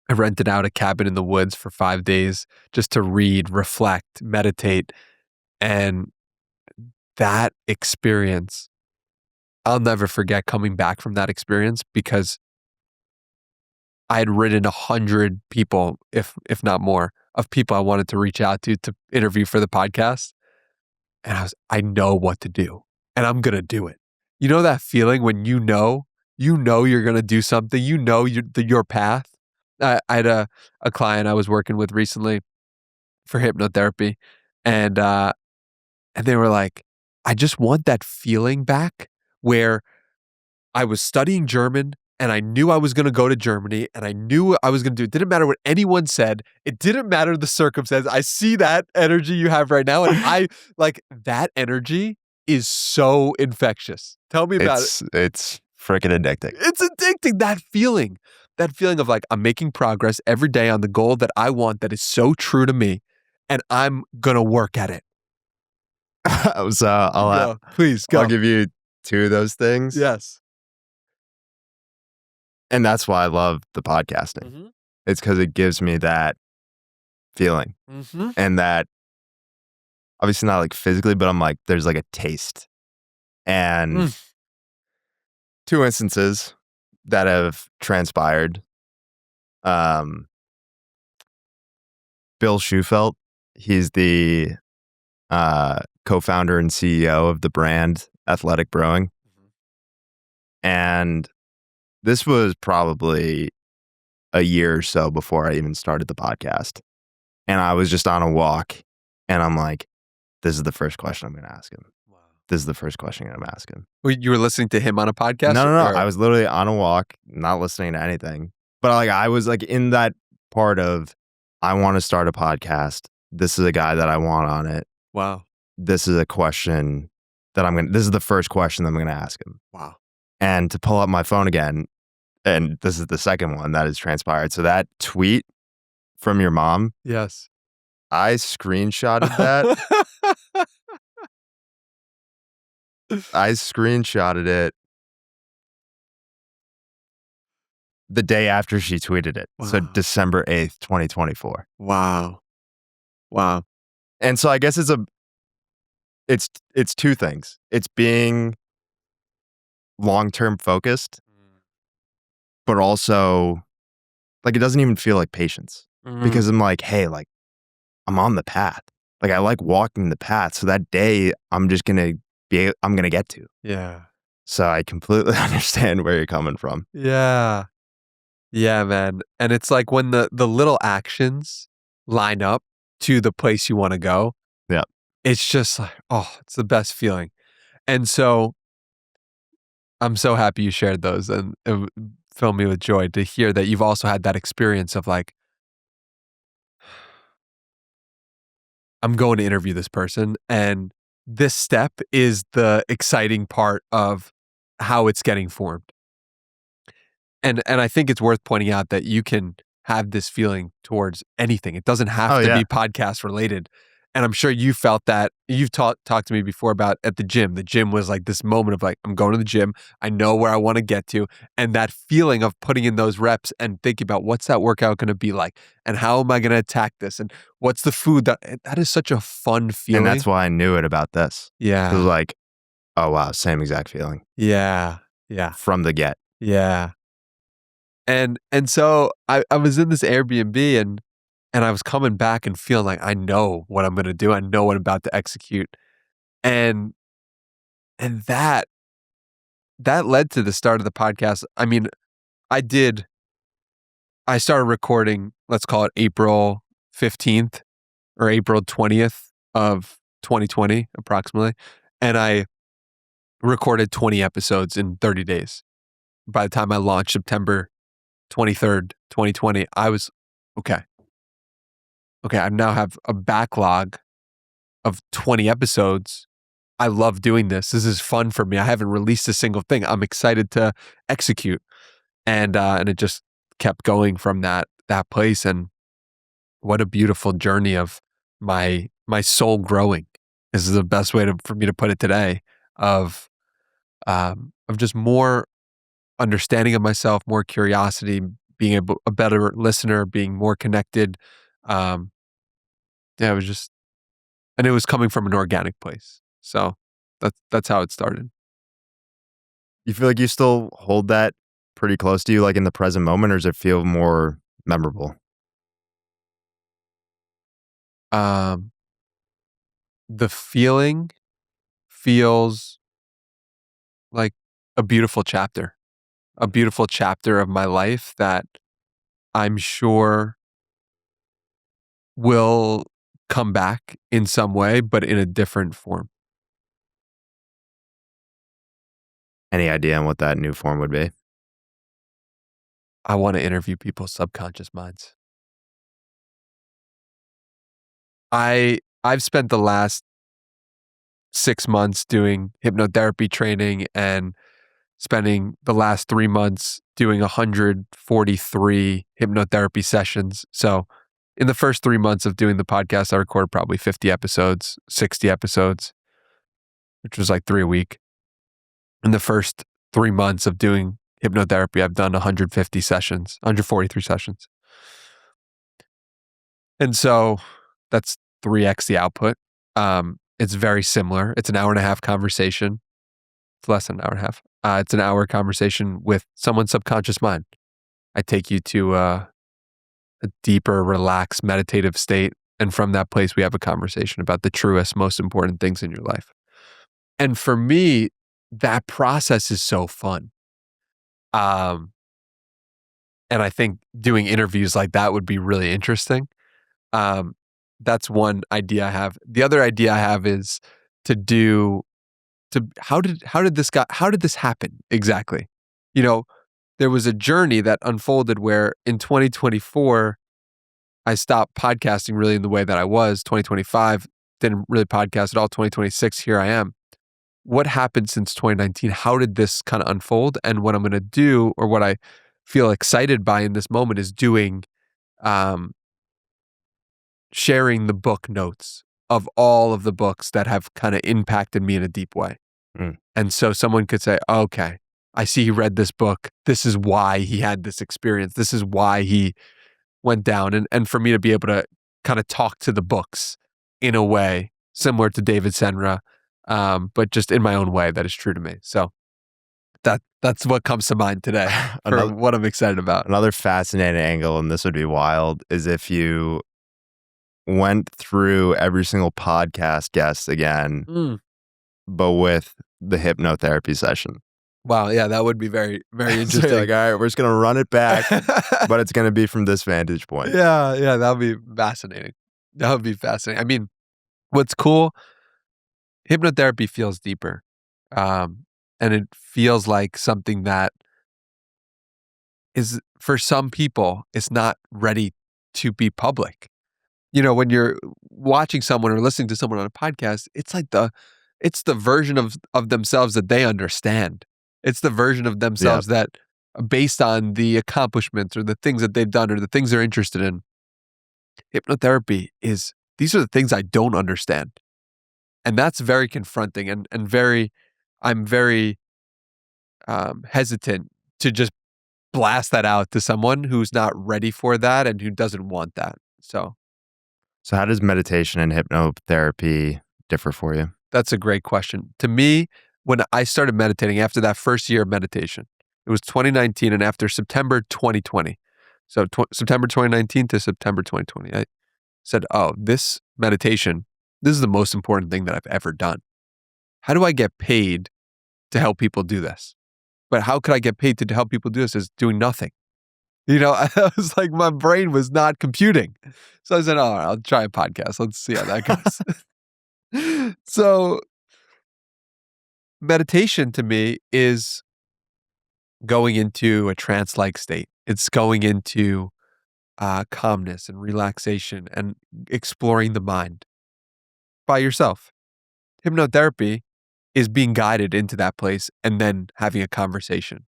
S2: I rented out a cabin in the woods for 5 days just to read, reflect, meditate, and that experience, I'll never forget coming back from that experience because I had written 100 people, if not more, of people I wanted to reach out to interview for the podcast, and I know what to do, and I'm gonna do it. You know that feeling when you know you're gonna do something, you know your path? I had a client I was working with recently for hypnotherapy, and, uh, and they were like, "I just want that feeling back where I was studying German and I knew I was gonna go to Germany and I knew what I was gonna do. It didn't matter what anyone said. It didn't matter the circumstance. I see that energy you have right now, and I like that energy is so infectious. Tell me about it.
S1: It's freaking addicting.
S2: It's addicting, that feeling of like, I'm making progress every day on the goal that I want that is so true to me, and I'm gonna work at it.
S1: So
S2: Go. Please
S1: I'll
S2: go.
S1: give you two of those things,
S2: Yes.
S1: and that's why I love the podcasting.
S2: Mhm.
S1: It's because it gives me that feeling,
S2: Mhm.
S1: and that obviously not like physically, but I'm like, there's like a taste. And
S2: Mm.
S1: two instances that have transpired. Um, Bill Schufelt, he's the co-founder and CEO of the brand Athletic Brewing. And this was probably a year or so before I even started the podcast. And I was just on a walk and I'm like, this is the first question I'm going to ask him.
S2: Wow.
S1: This is the first question I'm going to ask him.
S2: Well, you were listening to him on a podcast
S1: No. I
S2: or
S1: was literally on a walk, not listening to anything. But like I was like in that part of, I want to start a podcast. This is a guy that I want on it.
S2: wow.
S1: This is a question this is the first question that I'm going to ask him.
S2: Wow.
S1: And to pull up my phone again, and this is the second one that has transpired. So that tweet from your mom,
S2: Yes.
S1: I screenshotted that. I screenshotted it the day after she tweeted it. So
S2: Wow.
S1: December 8th, 2024.
S2: Wow. Wow.
S1: And so I guess it's two things. It's being long-term focused, but also like it doesn't even feel like patience
S2: Mhm.
S1: because I'm like, hey, like I'm on the path. Like I like walking the path. So that day I'm gonna get to.
S2: Yeah.
S1: So I completely understand where you're coming from.
S2: Yeah. Yeah, man. And it's like when the little actions line up to the place you wanna go,
S1: Yeah.
S2: it's just like, oh, it's the best feeling. And so I'm so happy you shared those, and it filled me with joy to hear that you've also had that experience of like, I'm going to interview this person, and this step is the exciting part of how it's getting formed. And I think it's worth pointing out that you can have this feeling towards anything. It doesn't have
S1: Oh
S2: to
S1: yeah.
S2: be podcast related. And I'm sure you felt that. You've talked to me before about at the gym. The gym was like this moment of like, I'm going to the gym. I know where I want to get to. And that feeling of putting in those reps and thinking about what's that workout going to be like? And how am I going to attack this? And what's the food that is such a fun
S1: And that's
S2: feeling.
S1: why I knew it about this. It was
S2: Yeah.
S1: like, oh wow, same exact feeling
S2: Yeah. Yeah.
S1: from the get.
S2: Yeah. And so I was in this Airbnb and I was coming back and feeling like I know what I'm gonna do. I know what I'm about to execute. And and that led to the start of the podcast. I mean, I started recording, let's call it April 15th or April 20th of 2020 approximately. And I recorded 20 episodes in 30 days. By the time I launched September 23rd, 2020, I was okay. Okay, I now have a backlog of 20 episodes. I love doing this. This is fun for me. I haven't released a single thing. I'm excited to execute. And it just kept going from that place. And what a beautiful journey of my soul growing. This is the best way for me to put it today of just more understanding of myself, more curiosity, being a better listener, being more connected. Um, yeah, it was just and it was coming from an organic place. So that's how it started.
S1: You feel like you still hold that pretty close to you, like in the present moment, or does it feel more memorable?
S2: Um, the feeling feels like a beautiful chapter of my life that I'm sure will come back in some way, but in a different form.
S1: Any idea on what that new form would be?
S2: I want to interview people's subconscious minds. I've spent the last 6 months doing hypnotherapy training and spending the last 3 months doing 143 hypnotherapy sessions. So, in the first 3 months of doing the podcast, I recorded probably 50 episodes, 60 episodes, which was like 3 a week. In the first 3 months of doing hypnotherapy, I've done 150 sessions, 143 sessions. And so that's 3x the output. It's very similar. It's an hour and a half conversation. It's less than an hour and a half. It's an hour conversation with someone's subconscious mind. I take you to a deeper, relaxed, meditative state. And from that place, we have a conversation about the truest, most important things in your life. And for me, that process is so fun. Um, and I think doing interviews like that would be really interesting. Um, that's one idea I have. The other idea I have is to do to how did this happen exactly? You know, there was a journey that unfolded where in 2024 I stopped podcasting really in the way that I was. 2025 didn't really podcast at all. 2026 here I am. What happened since 2019? How did this kind of unfold? And what I'm going to do or what I feel excited by in this moment is sharing the book notes of all of the books that have kind of impacted me in a deep way.
S1: Mm.
S2: And so someone could say, okay, I see he read this book. This is why he had this experience. This is why he went down. And for me to be able to kind of talk to the books in a way similar to David Senra, but just in my own way that is true to me. So that's what comes to mind today for what I'm excited about.
S1: Another fascinating angle, and this would be wild, is if you went through every single podcast guest again, but with the hypnotherapy session.
S2: Wow, yeah, that would be very, very interesting.
S1: So like, all right, we're just gonna run it back, but it's gonna be from this vantage point.
S2: Yeah, that would be fascinating. That would be fascinating. I mean, what's cool, hypnotherapy feels deeper. And it feels like something that is, for some people, it's not ready to be public. When you're watching someone or listening to someone on a podcast, it's like it's the version of themselves that they understand. It's the version of themselves that, based on the accomplishments or the things that they've done or the things they're interested in. Hypnotherapy these are the things I don't understand. And that's very confronting and I'm very hesitant to just blast that out to someone who's not ready for that and who doesn't want that. So
S1: how does meditation and hypnotherapy differ for you?
S2: That's a great question. To me, when I started meditating after that first year of meditation, it was 2019 and after September 2020. So September 2019 to September 2020, I said, oh, this meditation, this is the most important thing that I've ever done. How do I get paid to help people do this? But how could I get paid to help people do this is doing nothing. I was like, my brain was not computing. So I said, all right, I'll try a podcast. Let's see how that goes. So meditation to me is going into a trance-like state. It's going into calmness and relaxation and exploring the mind by yourself. Hypnotherapy is being guided into that place and then having a conversation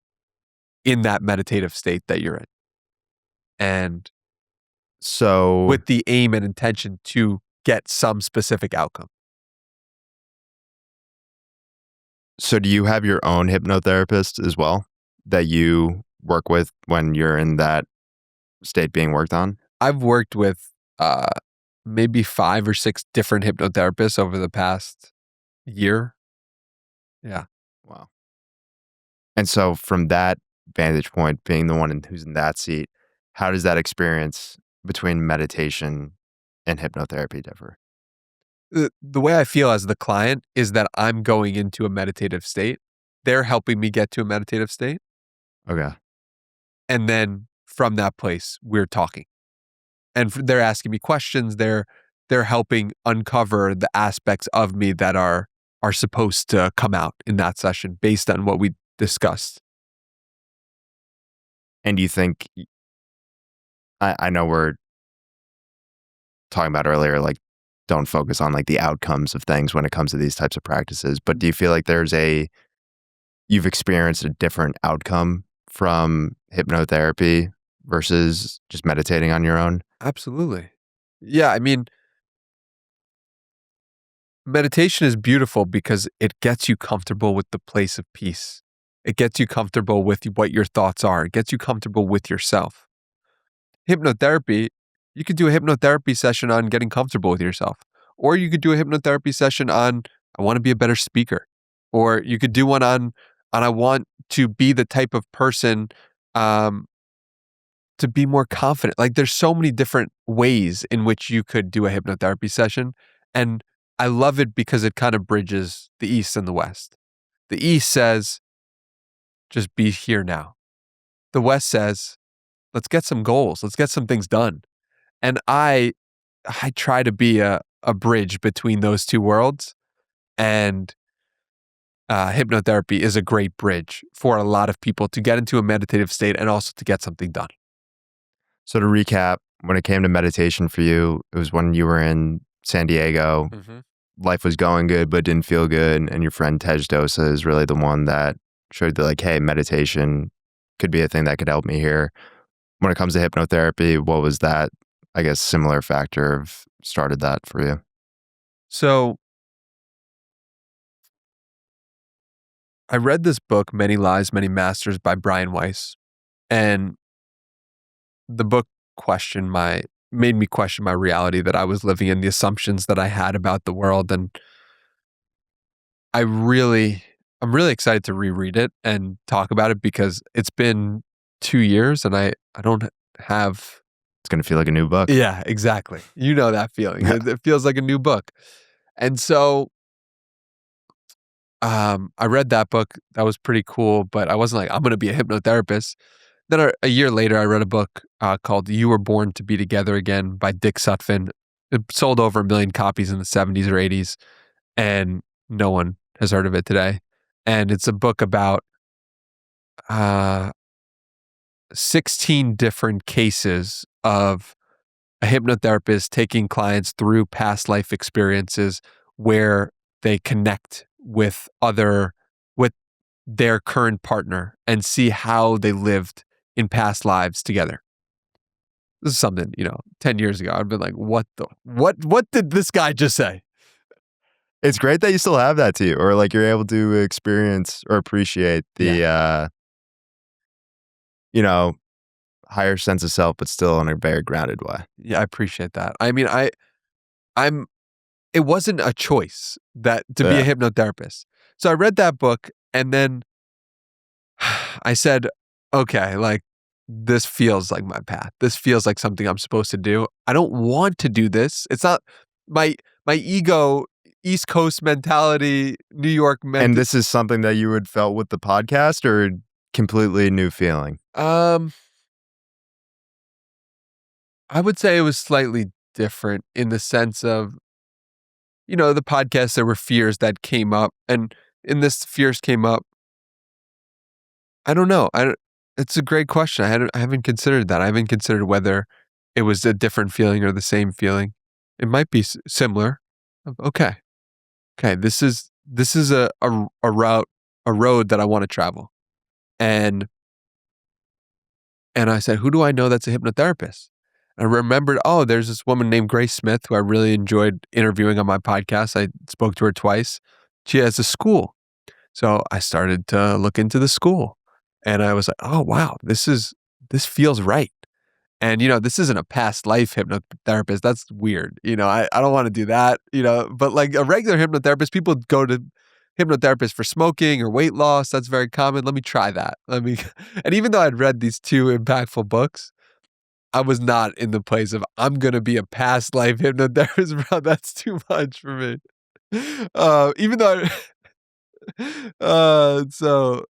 S2: in that meditative state that you're in. And
S1: so
S2: with the aim and intention to get some specific outcome.
S1: So do you have your own hypnotherapist as well that you work with when you're in that state being worked on?
S2: I've worked with maybe 5 or 6 different hypnotherapists over the past year. Yeah.
S1: Wow. And so from that vantage point, being the one who's in that seat, how does that experience between meditation and hypnotherapy differ?
S2: The way I feel as the client is that I'm going into a meditative state. They're helping me get to a meditative state.
S1: Okay.
S2: And then from that place, we're talking. And they're asking me questions. They're helping uncover the aspects of me that are supposed to come out in that session based on what we discussed.
S1: And do you think, I know we're talking about earlier, like, don't focus on like the outcomes of things when it comes to these types of practices, but do you feel like you've experienced a different outcome from hypnotherapy versus just meditating on your own?
S2: Absolutely. Yeah, I mean, meditation is beautiful because it gets you comfortable with the place of peace. It gets you comfortable with what your thoughts are. It gets you comfortable with yourself. Hypnotherapy, you could do a hypnotherapy session on getting comfortable with yourself. Or you could do a hypnotherapy session on, I want to be a better speaker. Or you could do one on I want to be the type of person to be more confident. Like there's so many different ways in which you could do a hypnotherapy session. And I love it because it kind of bridges the East and the West. The East says, just be here now. The West says, let's get some goals. Let's get some things done. And I try to be a bridge between those two worlds. And hypnotherapy is a great bridge for a lot of people to get into a meditative state and also to get something done.
S1: So to recap, when it came to meditation for you, it was when you were in San Diego. Mm-hmm. Life was going good, but didn't feel good. And your friend Tej Dosa is really the one that showed you like, hey, meditation could be a thing that could help me here. When it comes to hypnotherapy, what was that, I guess, similar factor of started that for you?
S2: So I read this book, Many Lies, Many Masters by Brian Weiss, and the book made me question my reality that I was living in, the assumptions that I had about the world. And I really, I'm really excited to reread it and talk about it because it's been 2 years and I don't have.
S1: It's going to feel like a new book.
S2: Yeah, exactly. You know that feeling. It feels like a new book. And so I read that book. That was pretty cool, but I wasn't like, I'm going to be a hypnotherapist. Then a year later, I read a book called You Were Born to Be Together Again by Dick Sutphin. It sold over 1 million copies in the 70s or 80s, and no one has heard of it today. And it's a book about uh, 16 different cases of a hypnotherapist taking clients through past life experiences where they connect with their current partner and see how they lived in past lives together. This is something, 10 years ago, I've been like, what did this guy just say?
S1: It's great that you still have that to you, or like you're able to experience or appreciate the, higher sense of self, but still in a very grounded way.
S2: Yeah, I appreciate that. I mean, I'm it wasn't a choice that to be a
S1: Yeah.
S2: hypnotherapist. So I read that book and then I said, okay, like this feels like my path. This feels like something I'm supposed to do. I don't want to do this. It's not my ego, East Coast mentality, New York
S1: And this is something that you had felt with the podcast, or completely new feeling?
S2: I would say it was slightly different in the sense of, the podcast, there were fears that came up. And in this fears came up, I don't know. It's a great question. I haven't considered that. I haven't considered whether it was a different feeling or the same feeling. It might be similar. Okay. Okay. This is a route, a road that I want to travel. And I said, who do I know that's a hypnotherapist? And I remembered, oh, there's this woman named Grace Smith who I really enjoyed interviewing on my podcast. I spoke to her twice. She has a school. So I started to look into the school and I was like, oh, wow, this feels right. And, this isn't a past life hypnotherapist. That's weird. I don't want to do that, but like a regular hypnotherapist, people go to hypnotherapists for smoking or weight loss. That's very common. Let me try that. And even though I'd read these two impactful books, I was not in the place of, I'm going to be a past life hypnotherapist, bro. That's too much for me. Even though so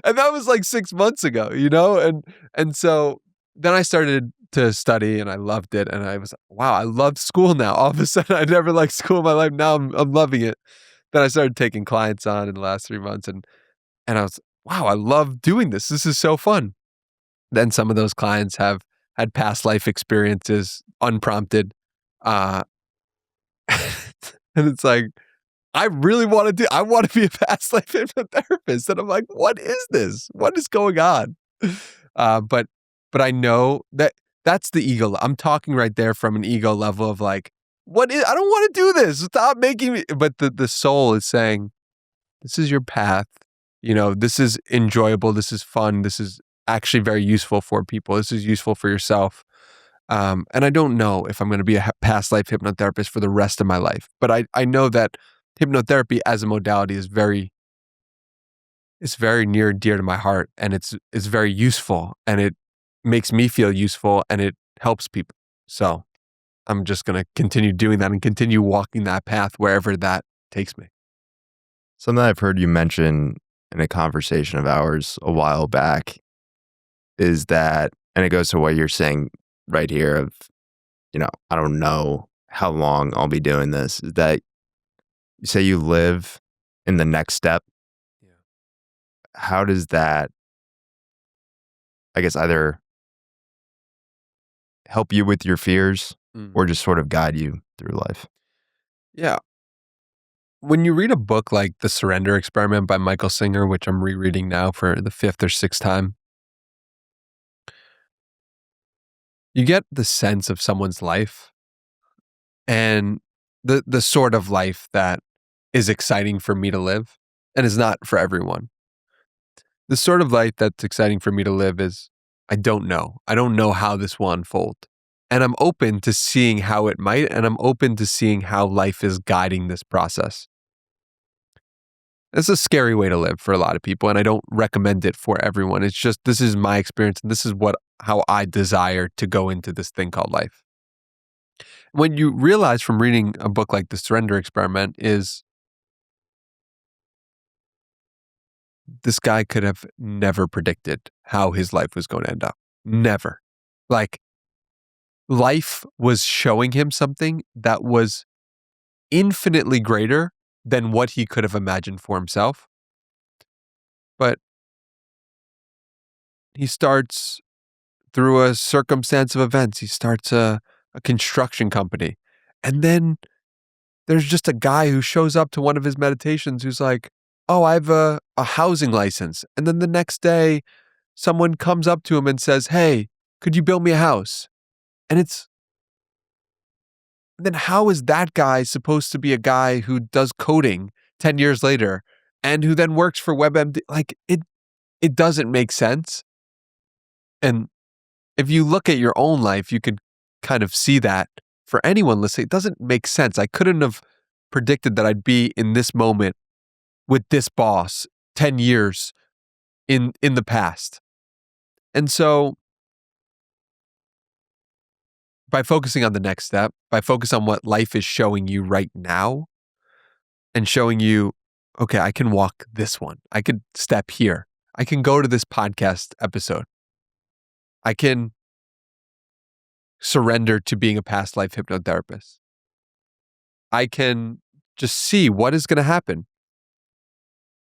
S2: and that was like 6 months ago, and so then I started to study and I loved it and I was wow, I love school now. All of a sudden I never liked school in my life. Now I'm loving it. Then I started taking clients on in the last 3 months and I was wow, I love doing this. This is so fun. Then some of those clients have had past life experiences unprompted. Uh and it's like I want to be a past life hypnotherapist. And I'm like, what is this? What is going on? But I know that that's the ego. I'm talking right there from an ego level of like, I don't want to do this. Stop making me. But the soul is saying, this is your path. This is enjoyable. This is fun. This is actually very useful for people. This is useful for yourself. And I don't know if I'm going to be a past life hypnotherapist for the rest of my life, but I know that hypnotherapy as a modality it's very near and dear to my heart, and it's very useful, and it makes me feel useful, and it helps people. So I'm just going to continue doing that and continue walking that path wherever that takes me.
S1: Something I've heard you mention in a conversation of ours a while back is that, and it goes to what you're saying right here of, I don't know how long I'll be doing this, is that you say you live in the next step.
S2: Yeah.
S1: How does that, I guess, either help you with your fears or just sort of guide you through life?
S2: Yeah. When you read a book like The Surrender Experiment by Michael Singer, which I'm rereading now for the 5th or 6th time, you get the sense of someone's life and the sort of life that is exciting for me to live and is not for everyone. The sort of life that's exciting for me to live is I don't know. I don't know how this will unfold. And I'm open to seeing how it might, and I'm open to seeing how life is guiding this process. It's a scary way to live for a lot of people, and I don't recommend it for everyone. It's just this is my experience, and this is how I desire to go into this thing called life. When you realize from reading a book like The Surrender Experiment is this guy could have never predicted how his life was going to end up. Never. Like, life was showing him something that was infinitely greater than what he could have imagined for himself. But he starts through a circumstance of events. He starts a construction company. And then there's just a guy who shows up to one of his meditations who's like, oh, I have a housing license. And then the next day, someone comes up to him and says, hey, could you build me a house? And then how is that guy supposed to be a guy who does coding 10 years later and who then works for WebMD? Like it doesn't make sense. And if you look at your own life, you could kind of see that for anyone listening, it doesn't make sense. I couldn't have predicted that I'd be in this moment with this boss 10 years in the past. And so by focusing on the next step, by focusing on what life is showing you right now and showing you, okay, I can walk this one. I could step here. I can go to this podcast episode. I can surrender to being a past life hypnotherapist. I can just see what is going to happen.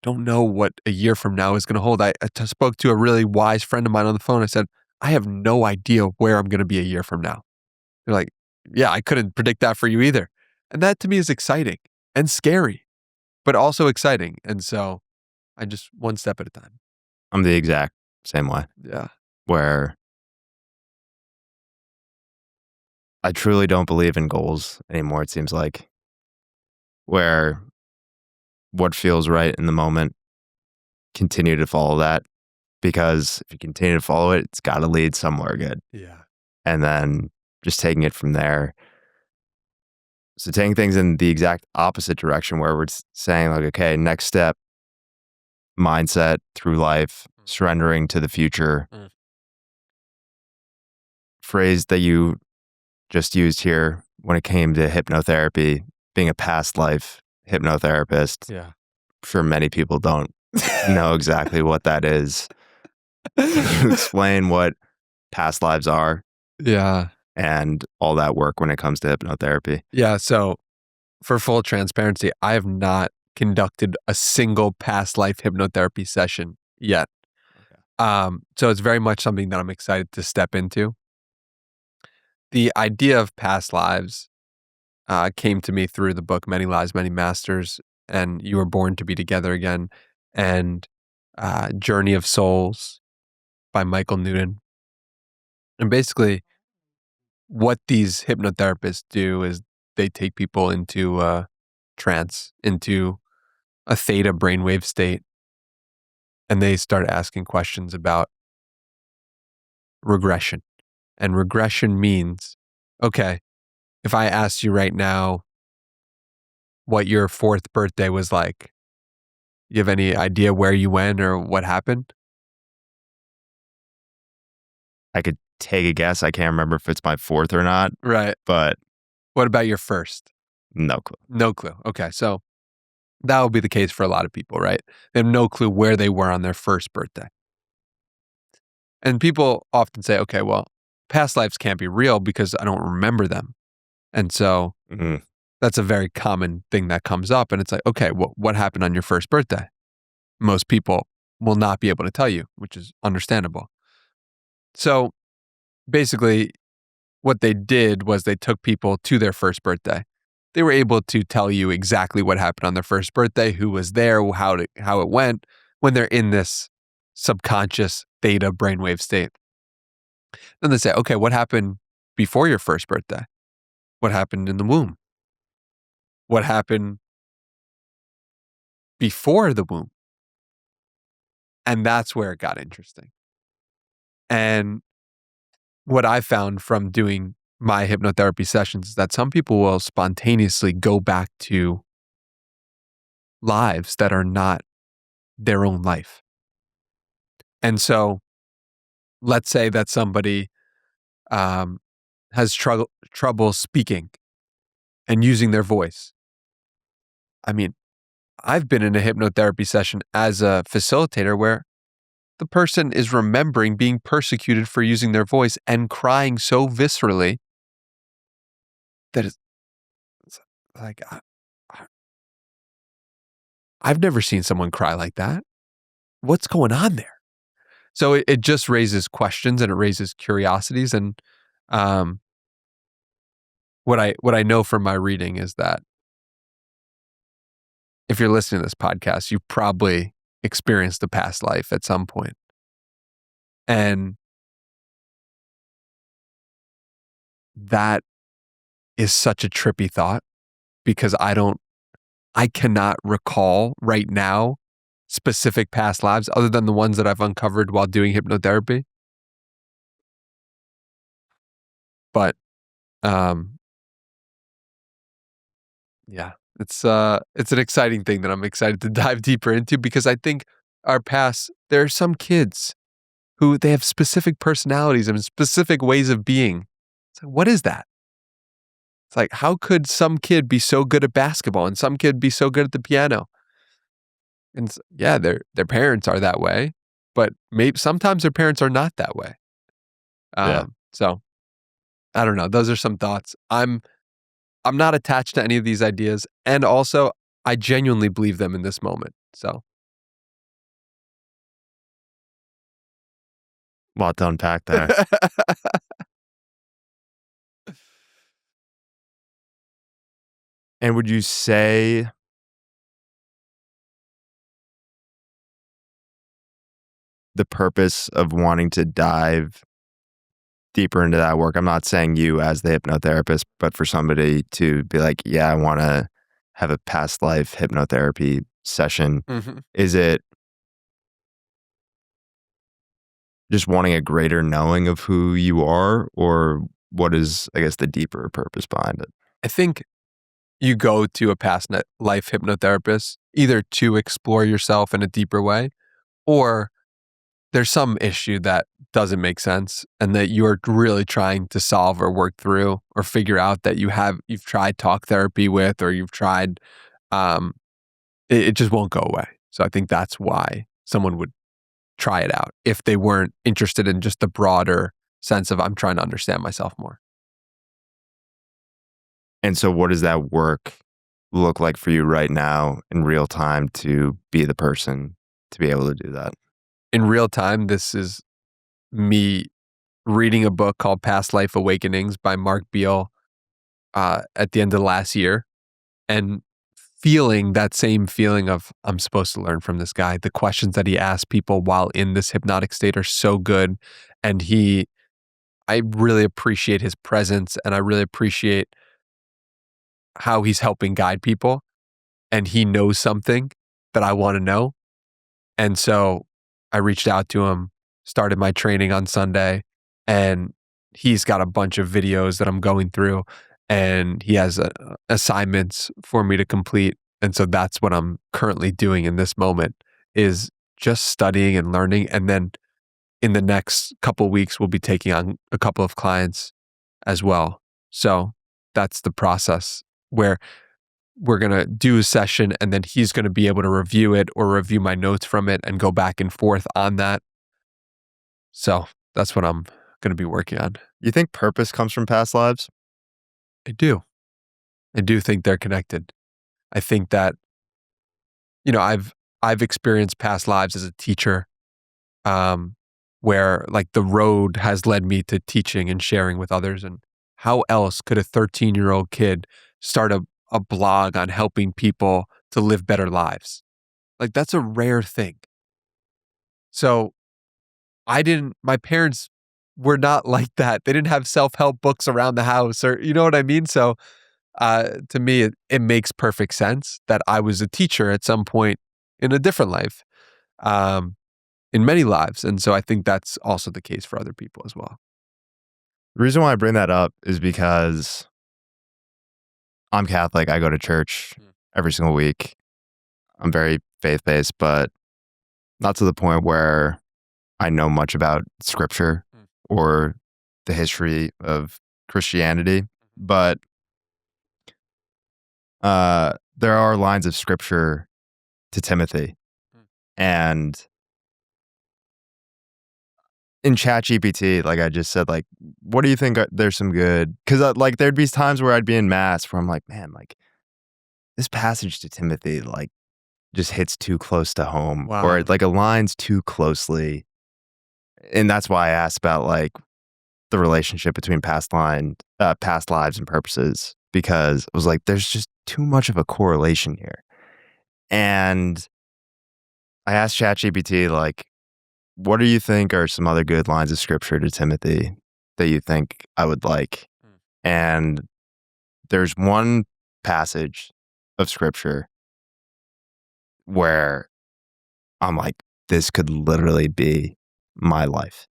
S2: Don't know what a year from now is going to hold. I spoke to a really wise friend of mine on the phone. I said, I have no idea where I'm going to be a year from now. They're like, yeah, I couldn't predict that for you either. And that to me is exciting and scary, but also exciting. And so I just one step at a time.
S1: I'm the exact same way.
S2: Yeah.
S1: Where I truly don't believe in goals anymore, it seems like. Where what feels right in the moment, continue to follow that. Because if you continue to follow it, it's got to lead somewhere good.
S2: Yeah.
S1: And then just taking it from there. So taking things in the exact opposite direction where we're saying like, okay, next step, mindset through life, surrendering to the future. Phrase that you just used here when it came to hypnotherapy, being a past life hypnotherapist.
S2: Yeah.
S1: I'm sure many people don't know exactly what that is. Can you explain what past lives are?
S2: Yeah.
S1: And all that work when it comes to hypnotherapy?
S2: Yeah. So for full transparency, I have not conducted a single past life hypnotherapy session yet. Okay. So it's very much something that I'm excited to step into. The idea of past lives came to me through the book Many Lives, Many Masters, and You Were Born to Be Together Again, and Journey of Souls by Michael Newton. And basically, what these hypnotherapists do is they take people into a trance, into a theta brainwave state, and they start asking questions about regression. And regression means, okay, if I asked you right now what your 4th birthday was like, you have any idea where you went or what happened?
S1: I could take a guess. I can't remember if it's my 4th or not.
S2: Right.
S1: But
S2: what about your 1st?
S1: No clue.
S2: No clue. Okay. So that would be the case for a lot of people, right? They have no clue where they were on their 1st birthday. And people often say, okay, well, past lives can't be real because I don't remember them. And so that's a very common thing that comes up. And it's like, okay, well, what happened on your 1st birthday? Most people will not be able to tell you, which is understandable. So basically, what they did was they took people to their 1st birthday they were able to tell you exactly what happened on their first birthday, who was there, how it went when they're in this subconscious theta brainwave state. Then they say, okay, what happened before your first birthday? What happened in the womb? What happened before the womb? And that's where it got interesting. And what I found from doing my hypnotherapy sessions is that some people will spontaneously go back to lives that are not their own life. And so let's say that somebody has trouble speaking and using their voice. I mean, I've been in a hypnotherapy session as a facilitator where the person is remembering being persecuted for using their voice and crying so viscerally that it's like, I've never seen someone cry like that. What's going on there? So it just raises questions and it raises curiosities. And what I know from my reading is that if you're listening to this podcast, you've probably experienced a past life at some point. And that is such a trippy thought because I cannot recall right now specific past lives other than the ones that I've uncovered while doing hypnotherapy. But yeah, it's an exciting thing that I'm excited to dive deeper into because I think our past, there are some kids who they have specific personalities and specific ways of being. It's like, what is that? It's like, how could some kid be so good at basketball and some kid be so good at the piano? And yeah, their parents are that way, but maybe sometimes their parents are not that way.
S1: Yeah.
S2: So I don't know. Those are some thoughts. I'm not attached to any of these ideas, and also I genuinely believe them in this moment. So
S1: A lot to unpack there. And would you say the purpose of wanting to dive deeper into that work, I'm not saying you as the hypnotherapist, but for somebody to be like, yeah, I want to have a past life hypnotherapy session,
S2: Mhm.
S1: is it just wanting a greater knowing of who you are, or what is, I guess, the deeper purpose behind it?
S2: I think you go to a past life hypnotherapist either to explore yourself in a deeper way, or there's some issue that doesn't make sense and that you're really trying to solve or work through or figure out that you've tried talk therapy with, or you've tried, um, it just won't go away. So I think that's why someone would try it out if they weren't interested in just the broader sense of I'm trying to understand myself more.
S1: And so, what does that work look like for you right now in real time to be the person to be able to do that?
S2: In real time, this is me reading a book called Past Life Awakenings by Mark Beal at the end of last year and feeling that same feeling of I'm supposed to learn from this guy. The questions that he asks people while in this hypnotic state are so good. And I really appreciate his presence and I really appreciate how he's helping guide people. And he knows something that I want to know. And so I reached out to him, started my training on Sunday, and he's got a bunch of videos that I'm going through, and he has assignments for me to complete. And so that's what I'm currently doing in this moment is just studying and learning. And then in the next couple weeks, we'll be taking on a couple of clients as well. So that's the process where we're going to do a session and then he's going to be able to review it or review my notes from it and go back and forth on that. So that's what I'm going to be working on.
S1: You think purpose comes from past lives?
S2: I do. I do think they're connected. I think that, I've experienced past lives as a teacher, where like the road has led me to teaching and sharing with others. And how else could a 13-year-old kid start a blog on helping people to live better lives. Like, that's a rare thing. So my parents were not like that. They didn't have self-help books around the house, or you know what I mean? So to me, it makes perfect sense that I was a teacher at some point in a different life, um, in many lives. And so I think that's also the case for other people as well.
S1: The reason why I bring that up is because I'm Catholic. I go to church every single week. I'm very faith-based, but not to the point where I know much about scripture or the history of Christianity. But there are lines of scripture to Timothy. And in ChatGPT, like I just said, like, what do you think there's some good? Because like there'd be times where I'd be in mass where I'm like, man, like this passage to Timothy, like just hits too close to home, or
S2: Wow.
S1: it like aligns too closely. And that's why I asked about like the relationship between past lives and purposes, because I was like, there's just too much of a correlation here. And I asked ChatGPT, like, what do you think are some other good lines of scripture to Timothy that you think I would like? And there's one passage of scripture where I'm like, this could literally be my life.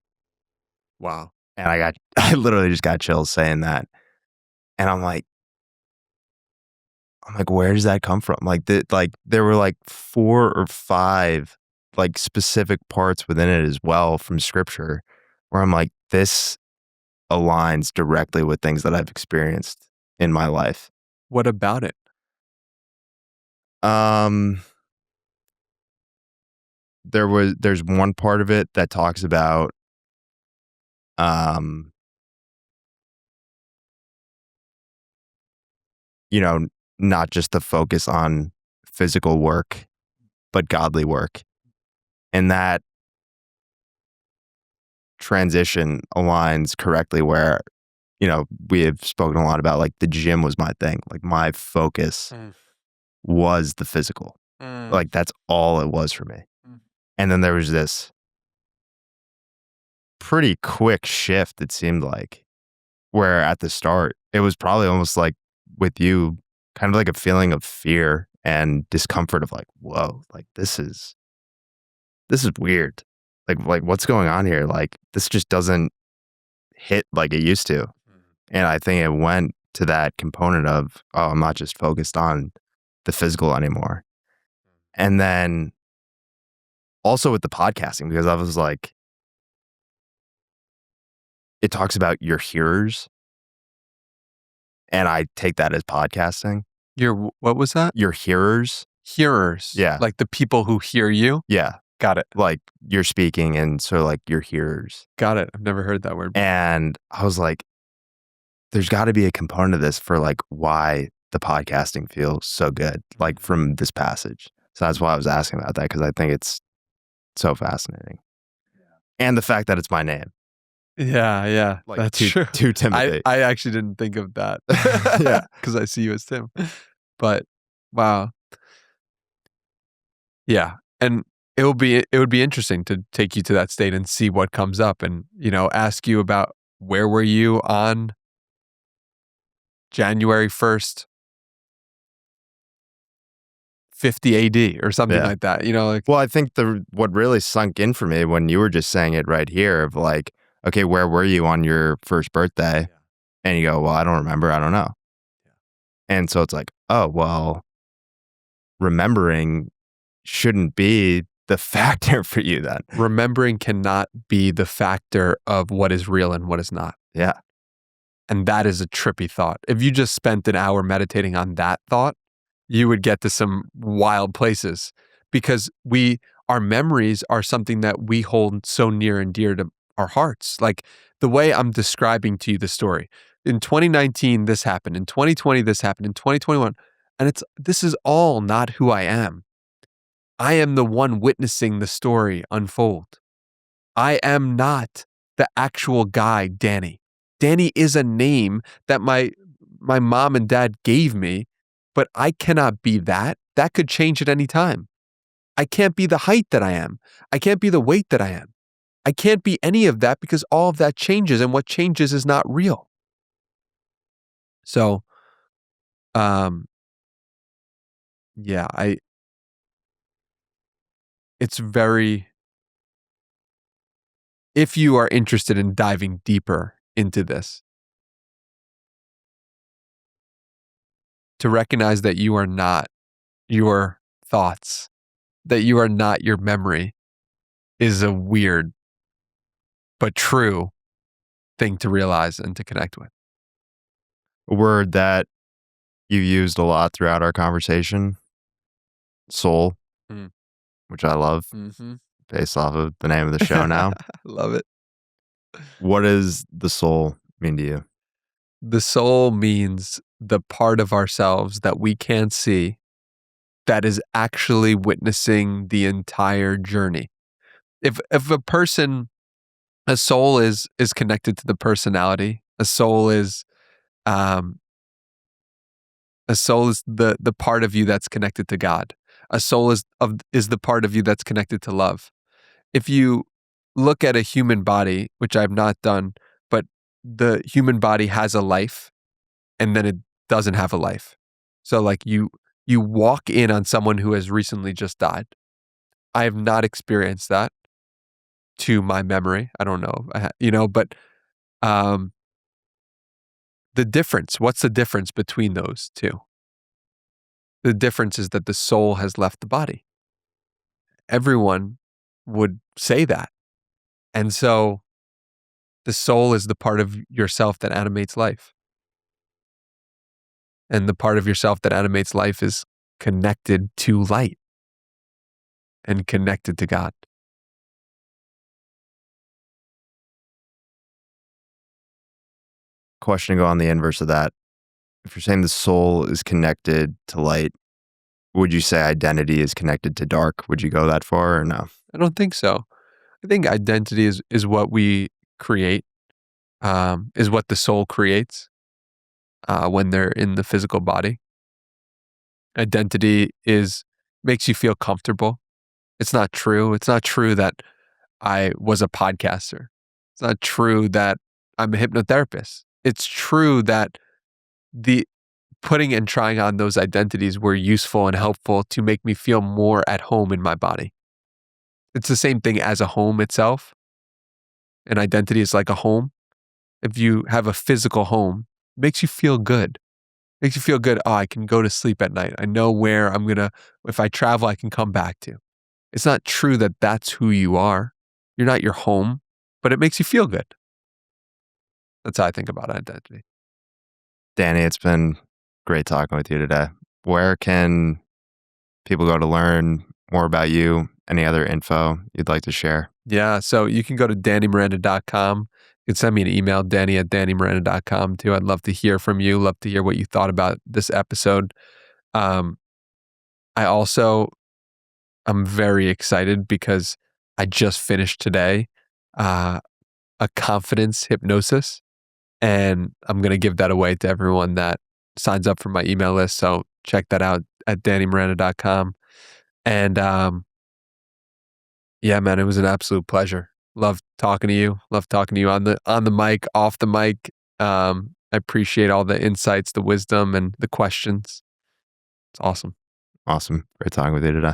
S2: Wow.
S1: And I literally just got chills saying that. And I'm like, where does that come from? Like, there were like 4 or 5 like specific parts within it as well from scripture where I'm like, this aligns directly with things that I've experienced in my life.
S2: What about it?
S1: There's one part of it that talks about you know, not just the focus on physical work, but godly work. And that transition aligns correctly where, we have spoken a lot about like the gym was my thing. Like my focus was the physical. Like that's all it was for me. And then there was this pretty quick shift, it seemed like, where at the start, it was probably almost like with you, kind of like a feeling of fear and discomfort of like, whoa, like this is weird. Like what's going on here? Like this just doesn't hit like it used to. And I think it went to that component of, oh, I'm not just focused on the physical anymore. And then also with the podcasting, because I was like, it talks about your hearers. And I take that as podcasting.
S2: What was that?
S1: Your hearers.
S2: Hearers.
S1: Yeah.
S2: Like the people who hear you?
S1: Yeah.
S2: Got it.
S1: Like you're speaking and so like your hearers.
S2: Got it. I've never heard that word.
S1: And I was like, there's got to be a component of this for like why the podcasting feels so good, like from this passage. So that's why I was asking about that, because I think it's so fascinating. And the fact that it's my name.
S2: Yeah.
S1: Like
S2: that's
S1: to
S2: true.
S1: Timothy.
S2: I actually didn't think of that.
S1: Yeah.
S2: Because I see you as Tim. But wow. Yeah. And it would be interesting to take you to that state and see what comes up and, ask you about where were you on January 1st, 50 AD or something like that,
S1: Well, I think what really sunk in for me when you were just saying it right here of like, okay, where were you on your first birthday? Yeah. And you go, well, I don't remember. I don't know. Yeah. And so it's like, oh, well, remembering shouldn't be the factor for you then.
S2: Remembering cannot be the factor of what is real and what is not.
S1: Yeah.
S2: And that is a trippy thought. If you just spent an hour meditating on that thought, you would get to some wild places, because our memories are something that we hold so near and dear to our hearts. Like the way I'm describing to you the story. In 2019, this happened. In 2020, this happened. In 2021. And this is all not who I am. I am the one witnessing the story unfold. I am not the actual guy, Danny. Danny is a name that my mom and dad gave me, but I cannot be that. That could change at any time. I can't be the height that I am. I can't be the weight that I am. I can't be any of that because all of that changes, and what changes is not real. So, um, yeah, it's very, if you are interested in diving deeper into this, to recognize that you are not your thoughts, that you are not your memory is a weird but true thing to realize and to connect with.
S1: A word that you used a lot throughout our conversation, soul,
S2: Mm.
S1: which I love,
S2: Mm-hmm.
S1: based off of the name of the show now.
S2: Love it.
S1: What does the soul mean to you?
S2: The soul means the part of ourselves that we can't see that is actually witnessing the entire journey. If a soul is connected to the personality, um a soul is the part of you that's connected to God. A soul is the part of you that's connected to love. If you look at a human body, which I've not done, but the human body has a life and then it doesn't have a life. So like you walk in on someone who has recently just died. I have not experienced that to my memory. I don't know, but um, what's the difference between those two? The difference is that the soul has left the body. Everyone would say that. And so the soul is the part of yourself that animates life. And the part of yourself that animates life is connected to light and connected to God.
S1: Question to go on the inverse of that. If you're saying the soul is connected to light, would you say identity is connected to dark? Would you go that far or no?
S2: I don't think so. I think identity is what we create, is what the soul creates when they're in the physical body. Identity makes you feel comfortable. It's not true. It's not true that I was a podcaster. It's not true that I'm a hypnotherapist. It's true that the putting and trying on those identities were useful and helpful to make me feel more at home in my body. It's the same thing as a home itself. An identity is like a home. If you have a physical home, it makes you feel good. Makes you feel good. Oh, I can go to sleep at night. I know where if I travel, I can come back to. It's not true that that's who you are. You're not your home, but it makes you feel good. That's how I think about identity.
S1: Danny, it's been great talking with you today. Where can people go to learn more about you? Any other info you'd like to share?
S2: Yeah, so you can go to dannymiranda.com. You can send me an email, danny@dannymiranda.com too. I'd love to hear from you. Love to hear what you thought about this episode. Um, I'm very excited because I just finished today uh, a confidence hypnosis, and I'm going to give that away to everyone that signs up for my email list. So check that out at dannymiranda.com. And yeah, man, it was an absolute pleasure. Love talking to you. Love talking to you on the mic, off the mic. I appreciate all the insights, the wisdom, and the questions. It's awesome.
S1: Awesome. Great talking with you today.